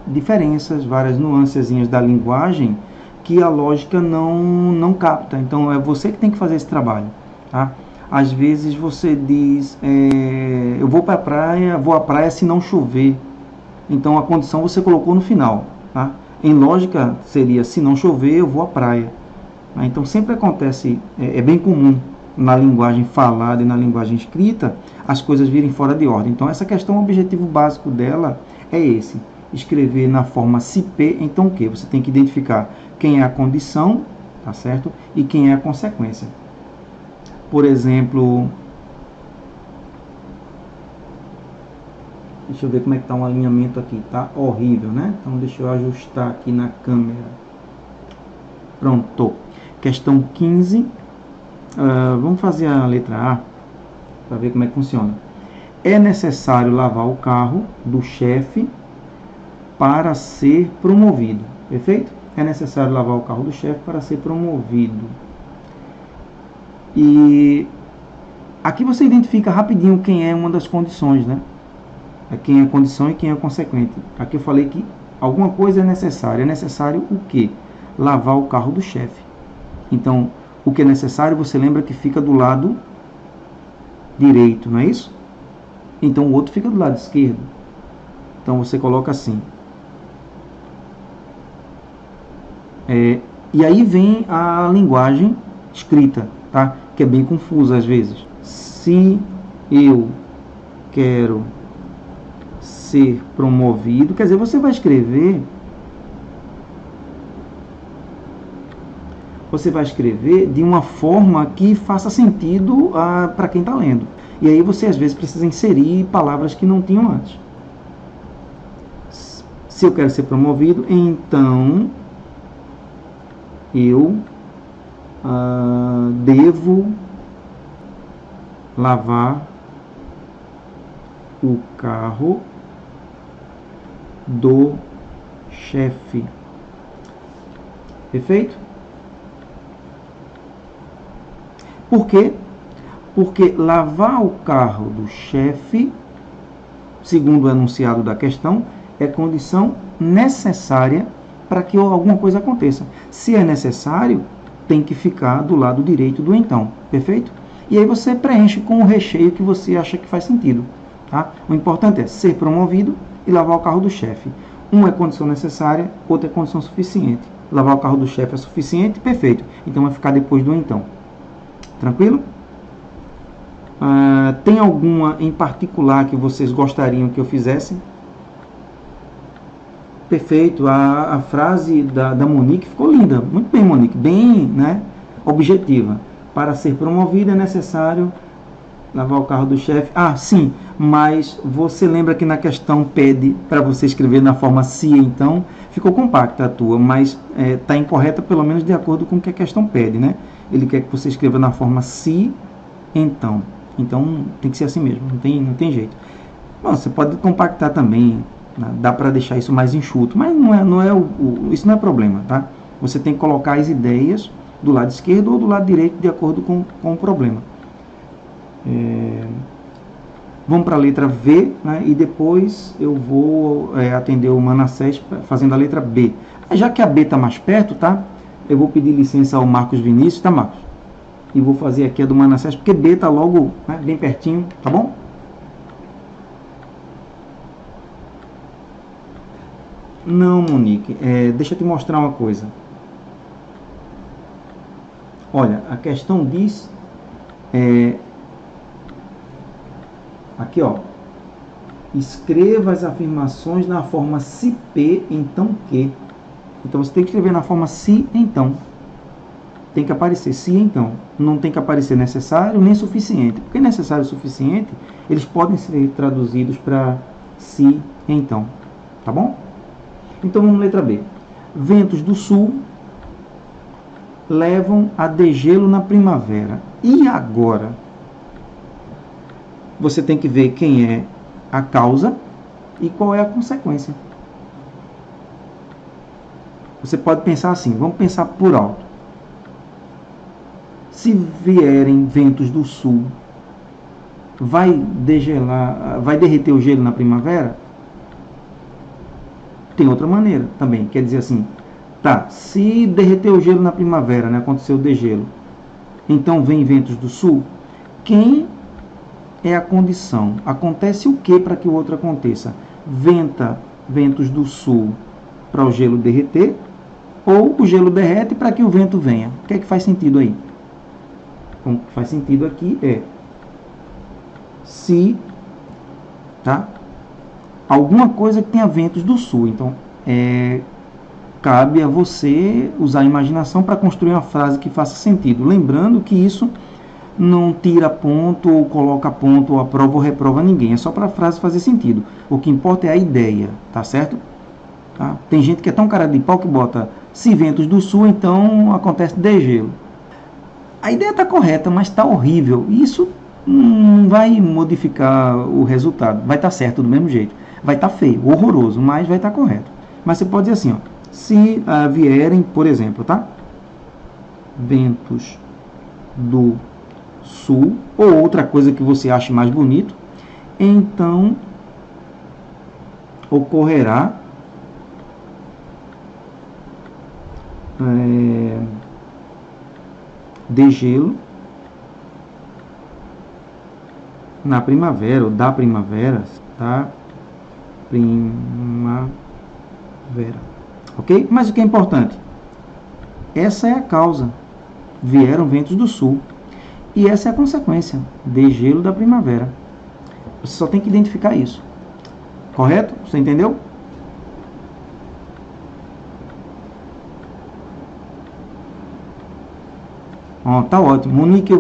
diferenças, várias nuancezinhas da linguagem que a lógica não capta. Então é você que tem que fazer esse trabalho, tá? Às vezes você diz, eu vou para a praia, vou à praia se não chover. Então a condição você colocou no final, tá? Em lógica seria, se não chover, eu vou à praia. Então sempre acontece, é bem comum na linguagem falada e na linguagem escrita, as coisas virem fora de ordem. Então essa questão, o objetivo básico dela é esse, escrever na forma SIP. Então o que? Você tem que identificar quem é a condição, tá certo? E quem é a consequência. Por exemplo, deixa eu ver como é que está um alinhamento aqui, tá horrível, né? Então deixa eu ajustar aqui na câmera. Pronto. Questão 15. Vamos fazer a letra A para ver como é que funciona. É necessário lavar o carro do chefe para ser promovido. Perfeito? É necessário lavar o carro do chefe para ser promovido. E aqui você identifica rapidinho quem é uma das condições, né? Quem é a condição e quem é o consequente. Aqui eu falei que alguma coisa é necessária. É necessário o quê? Lavar o carro do chefe. Então, o que é necessário, você lembra que fica do lado direito, não é isso? Então, o outro fica do lado esquerdo. Então, você coloca assim. E aí vem a linguagem escrita, tá? Que é bem confusa às vezes. Se eu quero ser promovido, quer dizer, você vai escrever de uma forma que faça sentido para quem está lendo. E aí você às vezes precisa inserir palavras que não tinham antes. Se eu quero ser promovido, então eu devo lavar o carro do chefe. Perfeito? Por quê? Porque lavar o carro do chefe, segundo o enunciado da questão, é condição necessária para que alguma coisa aconteça. Se é necessário, tem que ficar do lado direito do então. Perfeito? E aí você preenche com o recheio que você acha que faz sentido. Tá? O importante é ser promovido e lavar o carro do chefe. Um é condição necessária, outro é condição suficiente. Lavar o carro do chefe é suficiente? Perfeito. Então vai ficar depois do então. Tranquilo? Tem alguma em particular que vocês gostariam que eu fizesse? Perfeito. A frase da Monique ficou linda. Muito bem, Monique. Bem, né, objetiva. Para ser promovido é necessário lavar o carro do chefe. Sim, mas você lembra que na questão pede para você escrever na forma se, então, ficou compacta a tua, mas está incorreta pelo menos de acordo com o que a questão pede, né? Ele quer que você escreva na forma se, então. Então tem que ser assim mesmo, não tem jeito. Bom, você pode compactar também, né? Dá para deixar isso mais enxuto, mas isso não é problema, tá? Você tem que colocar as ideias do lado esquerdo ou do lado direito de acordo com o problema. Vamos para a letra V, né? E depois eu vou atender o Manassés fazendo a letra B. Já que a B está mais perto, tá? Eu vou pedir licença ao Marcos Vinícius, tá, Marcos? E vou fazer aqui a do Manassés, porque B está logo, né, bem pertinho, tá bom? Não, Monique, deixa eu te mostrar uma coisa. Olha, a questão diz... aqui, ó. Escreva as afirmações na forma se P, então que. Então, você tem que escrever na forma se, então. Tem que aparecer se, então. Não tem que aparecer necessário nem suficiente. Porque necessário e suficiente, eles podem ser traduzidos para se, então. Tá bom? Então, vamos letra B. Ventos do sul levam a degelo na primavera. E agora? Você tem que ver quem é a causa e qual é a consequência. Você pode pensar assim, vamos pensar por alto. Se vierem ventos do sul, vai derreter o gelo na primavera? Tem outra maneira também, quer dizer assim, tá, se derreter o gelo na primavera, né, aconteceu o degelo, então vem ventos do sul, quem é a condição? Acontece o que para que o outro aconteça? Venta ventos do sul para o gelo derreter, ou o gelo derrete para que o vento venha? O que é que faz sentido aí? Então, o que faz sentido aqui é se, tá? Alguma coisa que tenha ventos do sul. Então, cabe a você usar a imaginação para construir uma frase que faça sentido. Lembrando que isso não tira ponto, ou coloca ponto, ou aprova ou reprova ninguém. É só para a frase fazer sentido. O que importa é a ideia, tá certo? Tá? Tem gente que é tão cara de pau que bota se ventos do sul, então acontece degelo. A ideia está correta, mas está horrível. Isso não vai modificar o resultado. Vai estar certo do mesmo jeito. Vai estar feio, horroroso, mas vai estar correto. Mas você pode dizer assim, ó, se vierem, por exemplo, tá? Ventos do sul, ou outra coisa que você ache mais bonito, então ocorrerá degelo na primavera, ou da primavera, tá? Primavera. Ok? Mas o que é importante? Essa é a causa. Vieram ventos do sul. E essa é a consequência. Degelo da primavera. Você só tem que identificar isso. Correto? Você entendeu? Tá ótimo. Monique,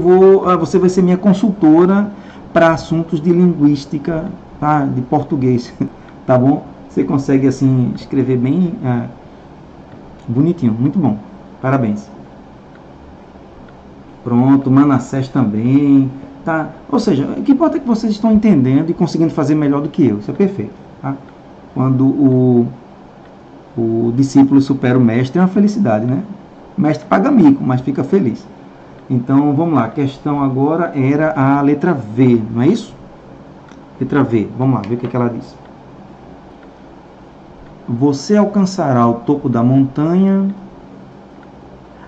você vai ser minha consultora para assuntos de linguística, tá? De português. Tá bom? Você consegue assim escrever bem bonitinho. Muito bom. Parabéns. Pronto, Manassés também. Tá? Ou seja, o que importa é que vocês estão entendendo e conseguindo fazer melhor do que eu. Isso é perfeito. Tá? Quando o discípulo supera o mestre, é uma felicidade, né? O mestre paga mico, mas fica feliz. Então, vamos lá. A questão agora era a letra V, não é isso? Letra V. Vamos lá, ver o que ela diz. Você alcançará o topo da montanha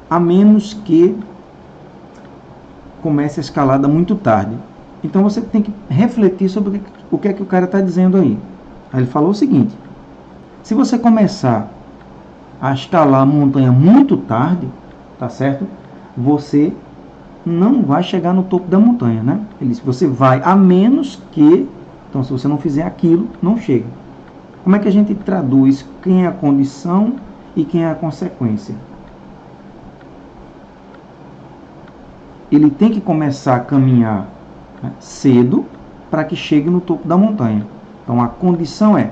a menos que comece a escalada muito tarde. Então, você tem que refletir sobre o que é que o cara está dizendo aí. Aí ele falou o seguinte: se você começar a escalar a montanha muito tarde, tá certo? Você não vai chegar no topo da montanha, né? Ele disse, você vai a menos que... Então, se você não fizer aquilo, não chega. Como é que a gente traduz quem é a condição e quem é a consequência? Ele tem que começar a caminhar, né, cedo para que chegue no topo da montanha. Então, a condição é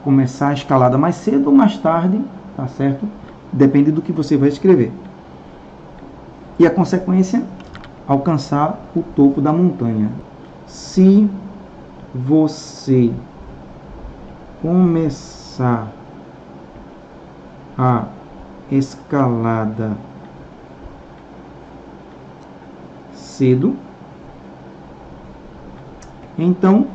começar a escalada mais cedo ou mais tarde, tá certo? Depende do que você vai escrever. E a consequência, alcançar o topo da montanha. Se você começar a escalada cedo, então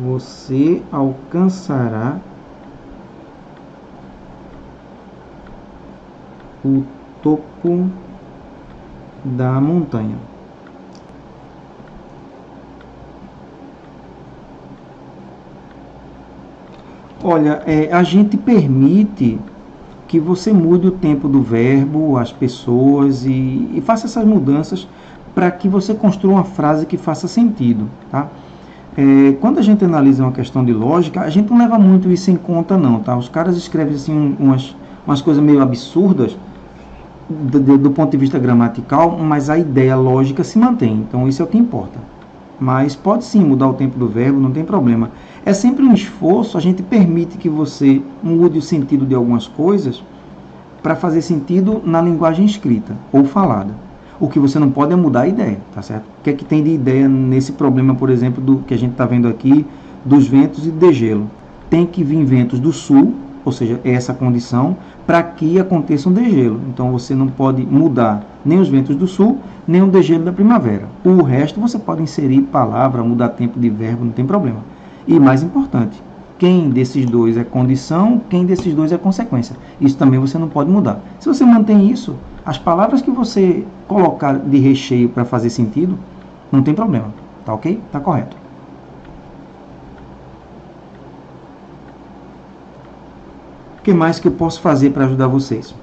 você alcançará o topo da montanha. Olha, a gente permite que você mude o tempo do verbo, as pessoas e faça essas mudanças para que você construa uma frase que faça sentido, tá? Quando a gente analisa uma questão de lógica, a gente não leva muito isso em conta não, tá? Os caras escrevem assim umas coisas meio absurdas do ponto de vista gramatical, mas a ideia lógica se mantém, então isso é o que importa. Mas pode sim mudar o tempo do verbo, não tem problema. É sempre um esforço, a gente permite que você mude o sentido de algumas coisas para fazer sentido na linguagem escrita ou falada. O que você não pode é mudar a ideia, tá certo? O que é que tem de ideia nesse problema, por exemplo, do que a gente está vendo aqui, dos ventos e degelo? Tem que vir ventos do sul, ou seja, é essa condição, para que aconteça um degelo. Então você não pode mudar nem os ventos do sul, nem o degelo da primavera. O resto você pode inserir palavra, mudar tempo de verbo, não tem problema. E mais importante, quem desses dois é condição, quem desses dois é consequência. Isso também você não pode mudar. Se você mantém isso, as palavras que você colocar de recheio para fazer sentido, não tem problema. Tá ok? Tá correto. O que mais que eu posso fazer para ajudar vocês?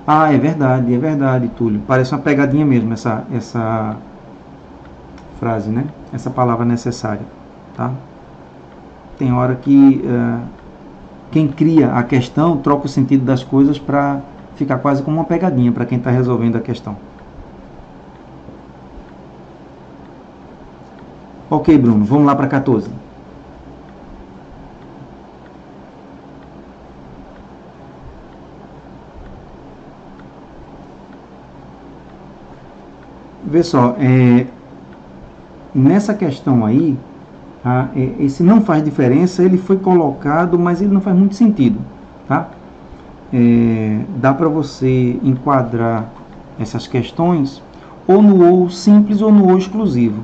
Ah, é verdade, Túlio. Parece uma pegadinha mesmo essa frase, né? Essa palavra necessária, tá? Tem hora que quem cria a questão troca o sentido das coisas para ficar quase como uma pegadinha para quem está resolvendo a questão. Ok, Bruno, vamos lá para 14. Vê só, nessa questão aí, esse não faz diferença, ele foi colocado, mas ele não faz muito sentido, tá? Dá para você enquadrar essas questões ou no ou simples ou no ou exclusivo,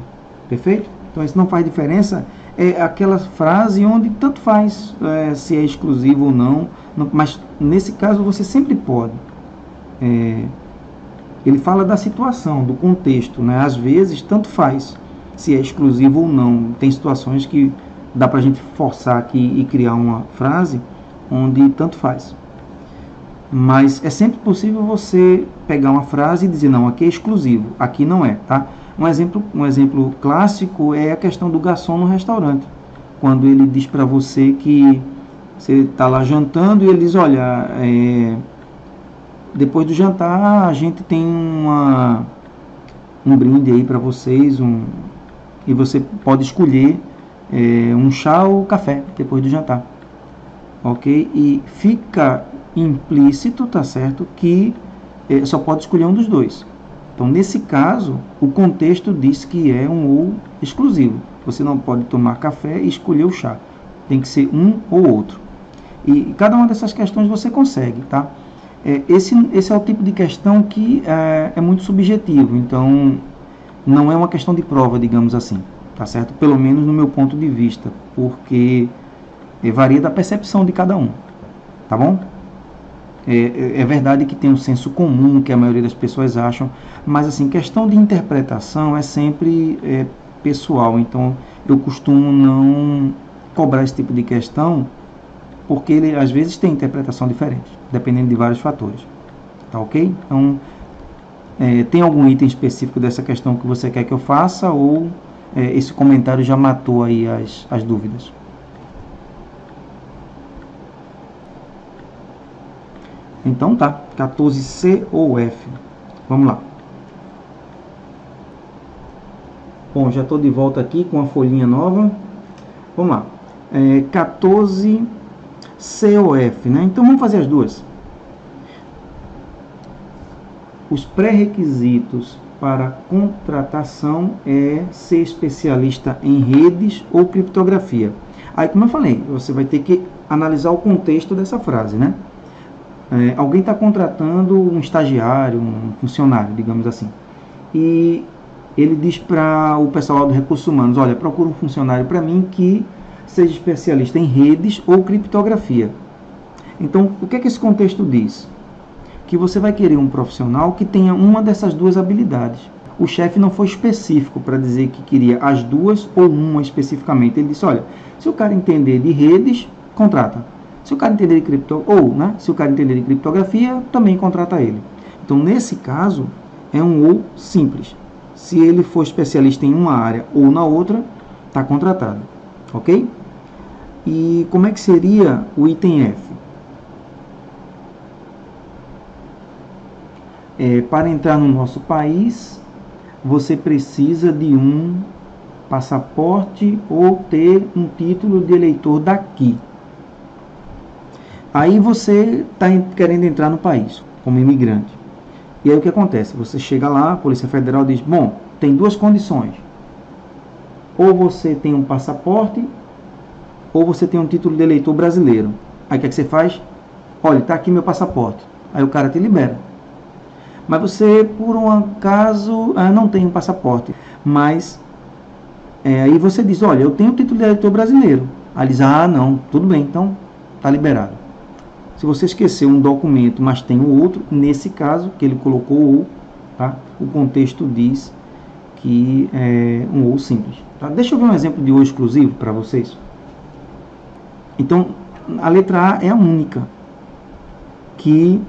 perfeito? Então isso não faz diferença, é aquela frase onde tanto faz se é exclusivo ou não, mas nesse caso você sempre pode. Ele fala da situação, do contexto, né? Às vezes tanto faz se é exclusivo ou não. Tem situações que dá para a gente forçar aqui e criar uma frase onde tanto faz. Mas é sempre possível você pegar uma frase e dizer, não, aqui é exclusivo, aqui não é, tá? Um exemplo clássico é a questão do garçom no restaurante. Quando ele diz para você que você está lá jantando e ele diz, olha, depois do jantar a gente tem um brinde aí para vocês, e você pode escolher um chá ou café depois do jantar, ok? E fica implícito, tá certo, que só pode escolher um dos dois. Então nesse caso o contexto diz que é um ou exclusivo. Você não pode tomar café e escolher o chá, tem que ser um ou outro. E cada uma dessas questões você consegue, tá? Esse é o tipo de questão que é muito subjetivo, então não é uma questão de prova, digamos assim, tá certo? Pelo menos no meu ponto de vista, porque varia da percepção de cada um, tá bom? É verdade que tem um senso comum que a maioria das pessoas acham, mas assim, questão de interpretação é sempre pessoal, então eu costumo não cobrar esse tipo de questão, porque ele às vezes tem interpretação diferente, dependendo de vários fatores, tá ok? Então, tem algum item específico dessa questão que você quer que eu faça, ou esse comentário já matou aí as dúvidas? Então tá, 14C ou F. Vamos lá. Bom, já estou de volta aqui com a folhinha nova. Vamos lá. 14. C ou F, né? Então vamos fazer as duas. Os pré-requisitos para contratação é ser especialista em redes ou criptografia. Aí, como eu falei, você vai ter que analisar o contexto dessa frase, né? Alguém está contratando um estagiário, um funcionário, digamos assim, e ele diz para o pessoal do recursos humanos: olha, procura um funcionário para mim que seja especialista em redes ou criptografia. Então, o que é que esse contexto diz? Que você vai querer um profissional que tenha uma dessas duas habilidades. O chefe não foi específico para dizer que queria as duas ou uma especificamente. Ele disse: olha, se o cara entender de redes, contrata. Se o cara entender de se o cara entender de criptografia, também contrata ele. Então, nesse caso, é um ou simples. Se ele for especialista em uma área ou na outra, está contratado. Ok? E como é que seria o item F? Para entrar no nosso país, você precisa de um passaporte ou ter um título de eleitor daqui. Aí você está querendo entrar no país como imigrante. E aí o que acontece? Você chega lá, a Polícia Federal diz: bom, tem duas condições. Ou você tem um passaporte, ou você tem um título de eleitor brasileiro. Aí o que é que você faz? Olha, está aqui meu passaporte. Aí o cara te libera. Mas você, por um acaso, não tem um passaporte. Mas aí você diz: olha, eu tenho o título de eleitor brasileiro. Aí diz: ah, não, tudo bem, então está liberado. Se você esqueceu um documento, mas tem o outro, nesse caso, que ele colocou ou, tá? O contexto diz que é um ou simples. Tá? Deixa eu ver um exemplo de ou exclusivo para vocês. Então, a letra A é a única que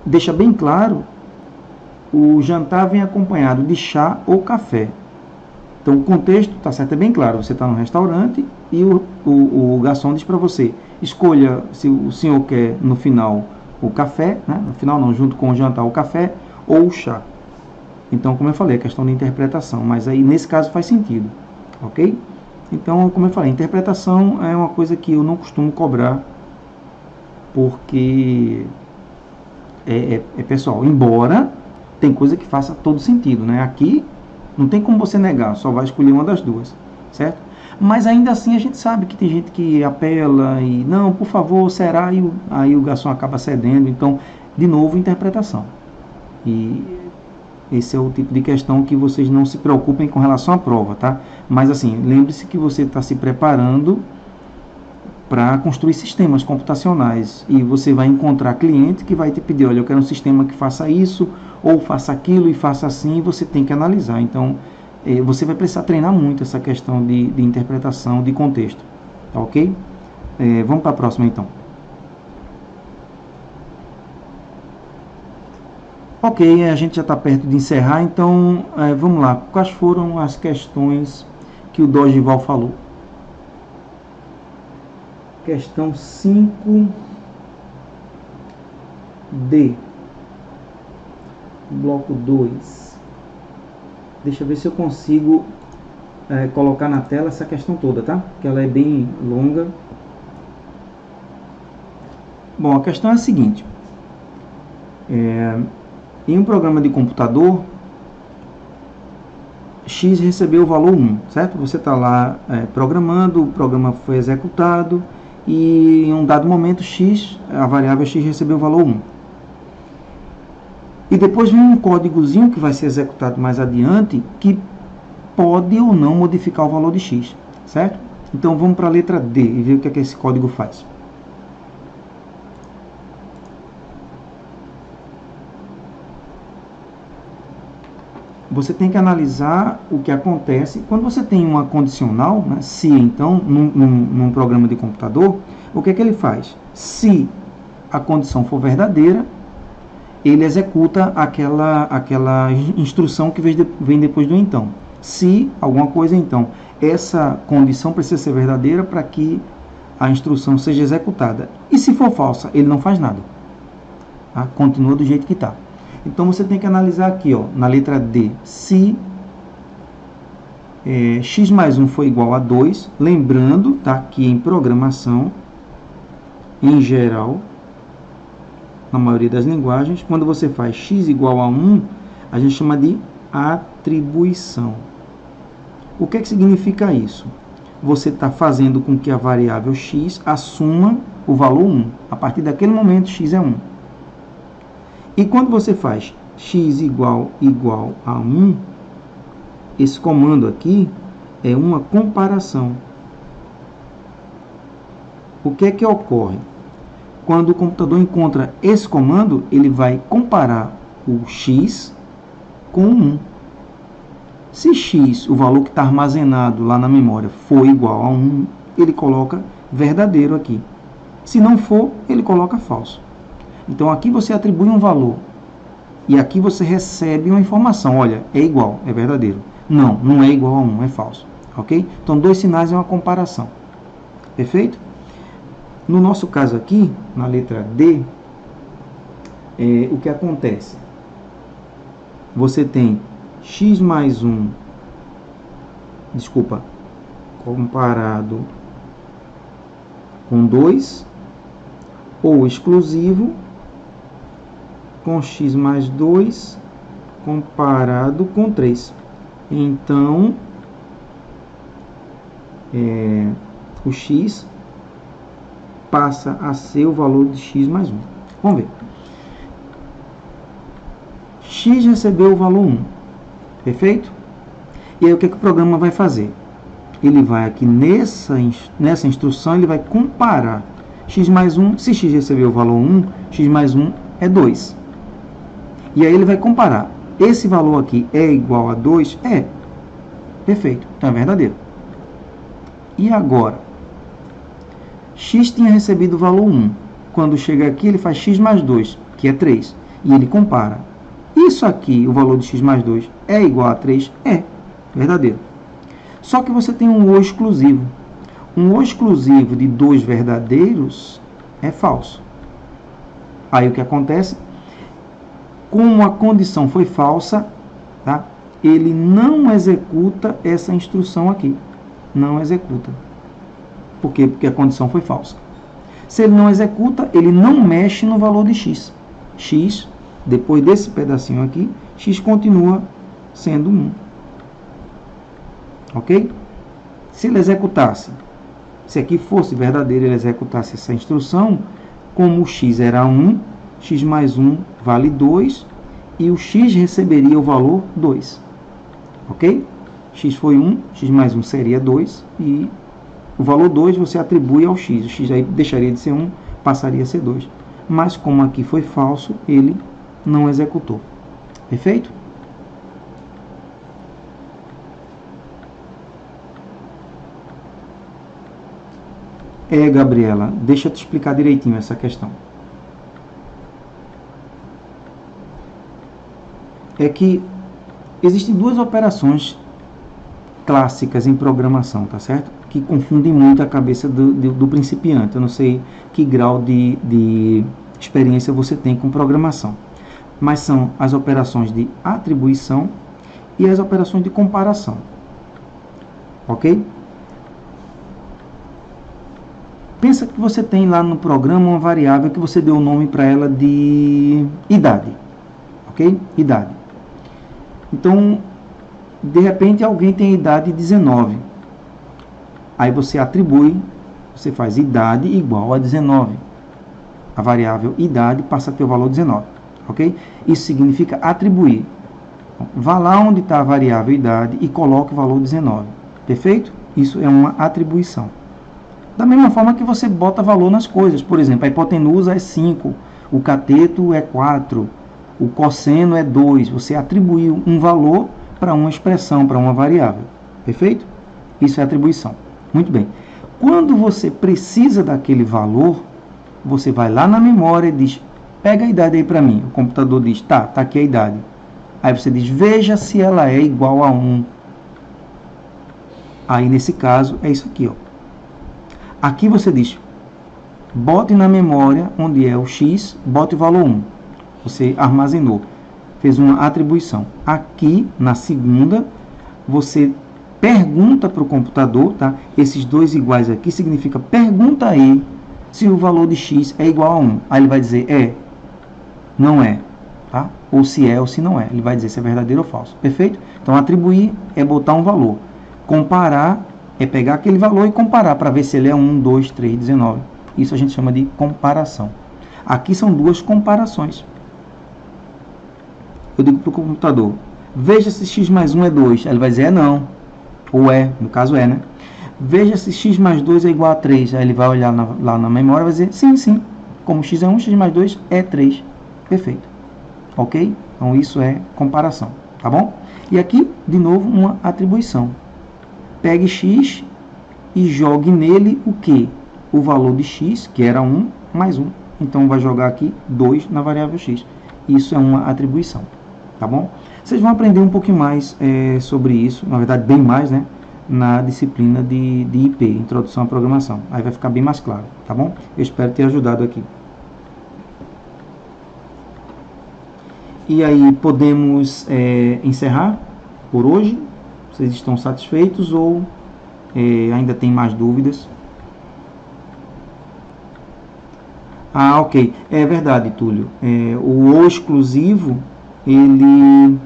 deixa bem claro: o jantar vem acompanhado de chá ou café. Então, o contexto está certo, é bem claro. Você está no restaurante e o garçom diz para você: escolha se o senhor quer no final o café, né? No final não, junto com o jantar o café ou o chá. Então, como eu falei, é questão de interpretação, mas aí nesse caso faz sentido, ok? Então, como eu falei, interpretação é uma coisa que eu não costumo cobrar, porque é pessoal, embora tem coisa que faça todo sentido, né? Aqui não tem como você negar, só vai escolher uma das duas, certo? Mas ainda assim a gente sabe que tem gente que apela e não, por favor, será? E aí o garçom acaba cedendo. Então, de novo, interpretação. E esse é o tipo de questão que vocês não se preocupem com relação à prova, tá? Mas assim, lembre-se que você está se preparando para construir sistemas computacionais e você vai encontrar cliente que vai te pedir: olha, eu quero um sistema que faça isso ou faça aquilo e faça assim, e você tem que analisar. Então, você vai precisar treinar muito essa questão de interpretação de contexto, tá ok? Vamos para a próxima então. Ok, a gente já está perto de encerrar, então vamos lá. Quais foram as questões que o Dorival falou? Questão 5D, bloco 2. Deixa eu ver se eu consigo colocar na tela essa questão toda, tá? Que ela é bem longa. Bom, a questão é a seguinte: em um programa de computador, X recebeu o valor 1, certo? Você está lá programando, o programa foi executado e em um dado momento X, a variável X recebeu o valor 1. E depois vem um códigozinho que vai ser executado mais adiante que pode ou não modificar o valor de X, certo? Então vamos para a letra D e ver o que é que esse código faz. Você tem que analisar o que acontece quando você tem uma condicional, né, se então, num programa de computador. O que é que ele faz? Se a condição for verdadeira, ele executa aquela instrução que vem depois do então. Se alguma coisa, então, essa condição precisa ser verdadeira para que a instrução seja executada. E se for falsa, ele não faz nada. Tá? Continua do jeito que está. Então você tem que analisar aqui, ó, na letra D, se x mais 1 foi igual a 2, lembrando, tá, que em programação, em geral, na maioria das linguagens, quando você faz x igual a 1, a gente chama de atribuição. O que significa isso? Você está fazendo com que a variável x assuma o valor 1. A partir daquele momento, x é 1. E quando você faz x igual a 1, esse comando aqui é uma comparação. O que é que ocorre? Quando o computador encontra esse comando, ele vai comparar o x com o 1. Se x, o valor que está armazenado lá na memória, for igual a 1, ele coloca verdadeiro aqui. Se não for, ele coloca falso. Então aqui você atribui um valor. E aqui você recebe uma informação. Olha, é igual, é verdadeiro. Não, não é igual a 1, é falso. Ok? Então, dois sinais é uma comparação. Perfeito? No nosso caso aqui, na letra D, o que acontece? Você tem x mais 1, comparado com 2, ou exclusivo, com x mais 2, comparado com 3. Então, o x passa a ser o valor de x mais 1. Vamos ver. X recebeu o valor 1. Perfeito? E aí o que o programa vai fazer? Ele vai aqui nessa instrução, ele vai comparar x mais 1. Se x recebeu o valor 1, x mais 1 é 2. E aí ele vai comparar. Esse valor aqui é igual a 2? É. Perfeito. Então é verdadeiro. E agora? X tinha recebido o valor 1. Quando chega aqui, ele faz x mais 2, que é 3. E ele compara. Isso aqui, o valor de x mais 2, é igual a 3? É. Verdadeiro. Só que você tem um O exclusivo. Um O exclusivo de 2 verdadeiros é falso. Aí o que acontece? Como a condição foi falsa, tá? Ele não executa essa instrução aqui. Não executa. Por quê? Porque a condição foi falsa. Se ele não executa, ele não mexe no valor de x. X, depois desse pedacinho aqui, x continua sendo 1. Ok? Se ele executasse, se aqui fosse verdadeiro, ele executasse essa instrução, como o x era 1, x mais 1 vale 2, e o x receberia o valor 2. Ok? X foi 1, x mais 1 seria 2, e o valor 2 você atribui ao x. O x aí deixaria de ser 1, passaria a ser 2. Mas como aqui foi falso, ele não executou. Perfeito? Gabriela, deixa eu te explicar direitinho essa questão. É que existem duas operações clássicas em programação, tá certo? Que confundem muito a cabeça do principiante. Eu não sei que grau de experiência você tem com programação. Mas são as operações de atribuição e as operações de comparação. Ok? Pensa que você tem lá no programa uma variável que você deu o nome para ela de idade. Ok? Idade. Então, de repente, alguém tem a idade 19. Aí você atribui, você faz idade igual a 19. A variável idade passa a ter o valor 19. Ok? Isso significa atribuir. Vá lá onde está a variável idade e coloque o valor 19. Perfeito? Isso é uma atribuição. Da mesma forma que você bota valor nas coisas. Por exemplo, a hipotenusa é 5, o cateto é 4, o cosseno é 2. Você atribuiu um valor para uma expressão, para uma variável. Perfeito? Isso é atribuição. Muito bem. Quando você precisa daquele valor, você vai lá na memória e diz, pega a idade aí para mim. O computador diz, tá aqui a idade. Aí você diz, veja se ela é igual a 1. Aí nesse caso é isso aqui, ó. Aqui você diz, bote na memória onde é o x, bote o valor 1. Você armazenou, fez uma atribuição. Aqui, na segunda, você pergunta para o computador, tá? Esses dois iguais aqui significa pergunta aí se o valor de x é igual a 1. Aí ele vai dizer é, não é, tá? Ou se é ou se não é. Ele vai dizer se é verdadeiro ou falso. Perfeito? Então, atribuir é botar um valor. Comparar é pegar aquele valor e comparar para ver se ele é 1, 2, 3, 19. Isso a gente chama de comparação. Aqui são duas comparações. Eu digo para o computador, veja se x mais 1 é 2. Aí ele vai dizer é não. Ou é, no caso é, né? Veja se x mais 2 é igual a 3. Aí ele vai olhar lá na memória e vai dizer sim, sim. Como x é 1, x mais 2 é 3. Perfeito. Ok? Então isso é comparação. Tá bom? E aqui, de novo, uma atribuição. Pegue x e jogue nele o quê? O valor de x, que era 1, mais 1. Então vai jogar aqui 2 na variável x. Isso é uma atribuição. Tá bom? Vocês vão aprender um pouquinho mais sobre isso, na verdade bem mais, né? Na disciplina de IP, Introdução à Programação. Aí vai ficar bem mais claro, tá bom? Eu espero ter ajudado aqui. E aí podemos encerrar por hoje. Vocês estão satisfeitos ou ainda tem mais dúvidas? Ah, ok. É verdade, Túlio. O exclusivo, ele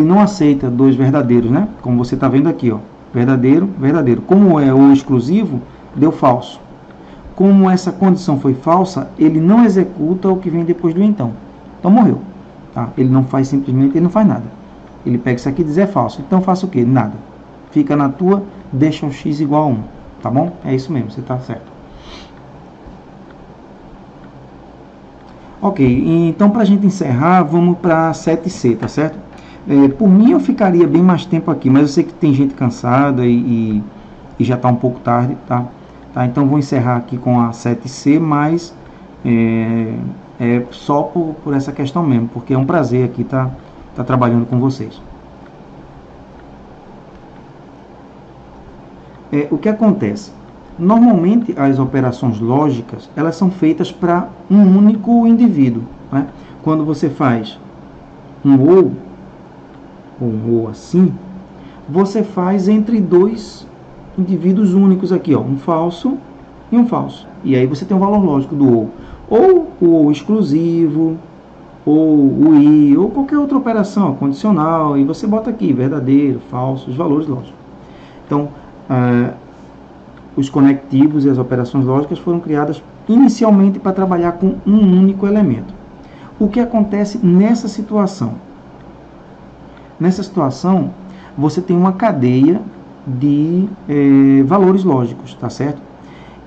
não aceita dois verdadeiros, né? Como você está vendo aqui, ó. Verdadeiro, verdadeiro. Como é o exclusivo, deu falso. Como essa condição foi falsa, ele não executa o que vem depois do então. Então morreu. Tá? Ele não faz simplesmente, ele não faz nada. Ele pega isso aqui e diz é falso. Então faça o quê? Nada. Fica na tua, deixa o x igual a 1. Tá bom? É isso mesmo, você está certo. Ok, então para a gente encerrar, vamos para 7C, tá certo? Por mim eu ficaria bem mais tempo aqui, mas eu sei que tem gente cansada e já está um pouco tarde, tá? Então vou encerrar aqui com a 7C, mas só por essa questão mesmo, porque é um prazer aqui estar trabalhando com vocês. O que acontece? Normalmente as operações lógicas elas são feitas para um único indivíduo, né? Quando você faz um ou assim, você faz entre dois indivíduos únicos aqui, ó, um falso e um falso. E aí você tem um valor lógico do ou o ou exclusivo, ou o i, ou qualquer outra operação, ó, condicional, e você bota aqui verdadeiro, falso, os valores lógicos. Então, os conectivos e as operações lógicas foram criadas inicialmente para trabalhar com um único elemento. O que acontece nessa situação? Nessa situação, você tem uma cadeia de valores lógicos, tá certo?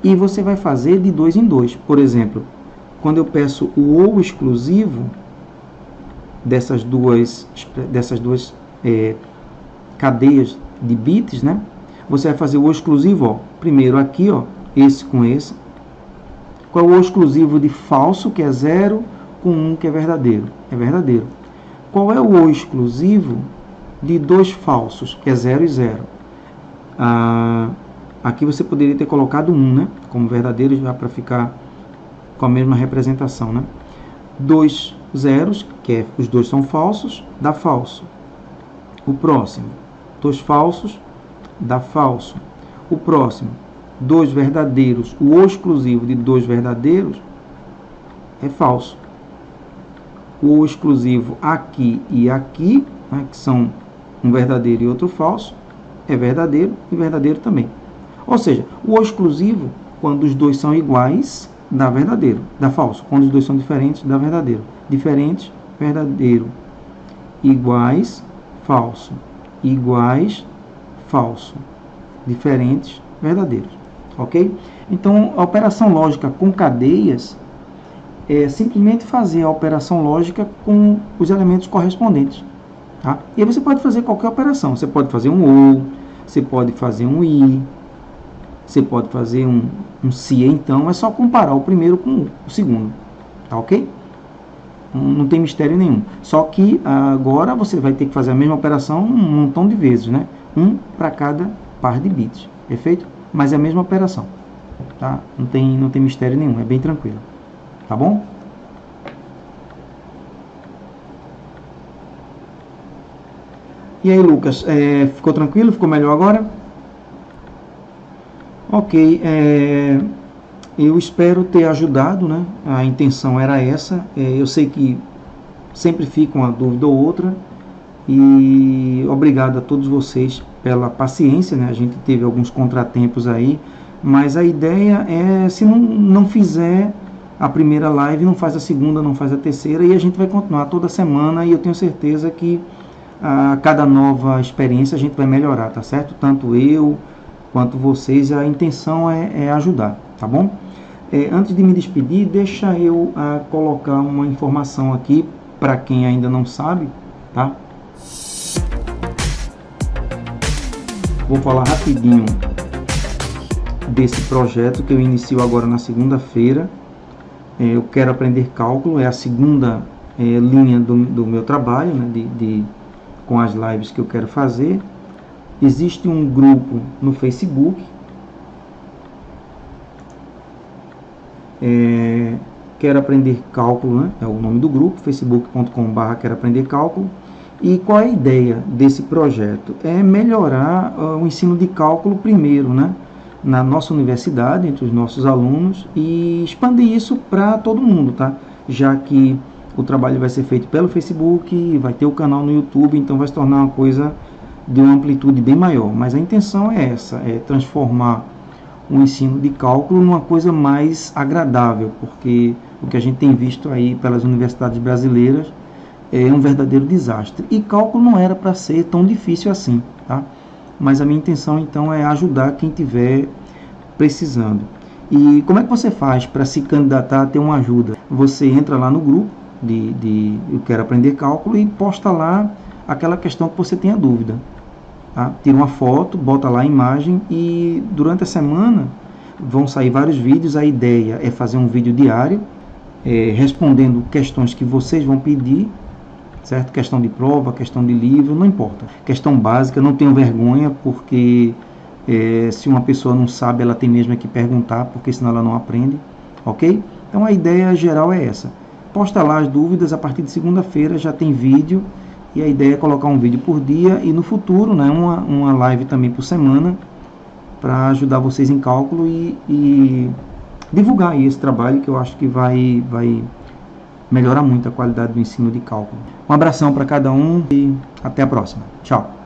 E você vai fazer de 2 em 2. Por exemplo, quando eu peço o ou exclusivo dessas duas cadeias de bits, né? Você vai fazer o exclusivo, ó, primeiro aqui, ó, esse com esse. Qual é o exclusivo de falso, que é 0, com 1, que é verdadeiro? É verdadeiro. Qual é o exclusivo de dois falsos, que é 0 e 0? Aqui você poderia ter colocado 1, né, como verdadeiro, já para ficar com a mesma representação, né? Dois zeros, que os dois são falsos, dá falso. O próximo, dois falsos, dá falso. O próximo, dois verdadeiros, o exclusivo de dois verdadeiros é falso. O exclusivo aqui e aqui, né, que são um verdadeiro e outro falso, é verdadeiro e verdadeiro também. Ou seja, o exclusivo, quando os dois são iguais, dá verdadeiro, dá falso. Quando os dois são diferentes, dá verdadeiro. Diferentes, verdadeiro. Iguais, falso. Iguais, falso. Diferentes, verdadeiros. Ok? Então, a operação lógica com cadeias é simplesmente fazer a operação lógica com os elementos correspondentes. Tá? E aí você pode fazer qualquer operação. Você pode fazer um ou, você pode fazer um i, você pode fazer um se, então é só comparar o primeiro com o segundo. Tá ok? Não tem mistério nenhum. Só que agora você vai ter que fazer a mesma operação um montão de vezes, né? Um para cada par de bits. Perfeito? Mas é a mesma operação. Tá? Não tem mistério nenhum. É bem tranquilo. Tá bom? E aí, Lucas, ficou tranquilo? Ficou melhor agora? Ok, eu espero ter ajudado, né? A intenção era essa. Eu sei que sempre fica uma dúvida ou outra. E obrigado a todos vocês pela paciência, né? A gente teve alguns contratempos aí, mas a ideia é, se não fizer a primeira live, não faz a segunda, não faz a terceira, e a gente vai continuar toda semana, e eu tenho certeza que a cada nova experiência a gente vai melhorar, tá certo? Tanto eu quanto vocês, a intenção é ajudar, tá bom? Antes de me despedir, deixa eu colocar uma informação aqui para quem ainda não sabe, tá? Vou falar rapidinho desse projeto que eu inicio agora na segunda-feira. Eu quero aprender cálculo, é a segunda linha do meu trabalho, né, com as lives que eu quero fazer. Existe um grupo no Facebook, Quero Aprender Cálculo, né, é o nome do grupo, facebook.com/Quero Aprender Cálculo. E qual é a ideia desse projeto? É melhorar o ensino de cálculo primeiro, né, na nossa universidade, entre os nossos alunos, e expandir isso para todo mundo, tá? Já que o trabalho vai ser feito pelo Facebook, vai ter o canal no YouTube, então vai se tornar uma coisa de uma amplitude bem maior. Mas a intenção é essa, é transformar o ensino de cálculo numa coisa mais agradável, porque o que a gente tem visto aí pelas universidades brasileiras é um verdadeiro desastre. E cálculo não era para ser tão difícil assim, tá? Mas a minha intenção então é ajudar quem estiver precisando. E como é que você faz para se candidatar a ter uma ajuda? Você entra lá no grupo de Eu Quero Aprender Cálculo e posta lá aquela questão que você tenha dúvida. Tá? Tira uma foto, bota lá a imagem e durante a semana vão sair vários vídeos. A ideia é fazer um vídeo diário respondendo questões que vocês vão pedir, certo? Questão de prova, questão de livro, não importa. Questão básica, não tenham vergonha, porque se uma pessoa não sabe, ela tem mesmo que perguntar, porque senão ela não aprende, ok? Então a ideia geral é essa. Posta lá as dúvidas, a partir de segunda-feira já tem vídeo, e a ideia é colocar um vídeo por dia, e no futuro, né, uma live também por semana, para ajudar vocês em cálculo e divulgar aí esse trabalho, que eu acho que vai melhorar muito a qualidade do ensino de cálculo. Um abração para cada um e até a próxima. Tchau!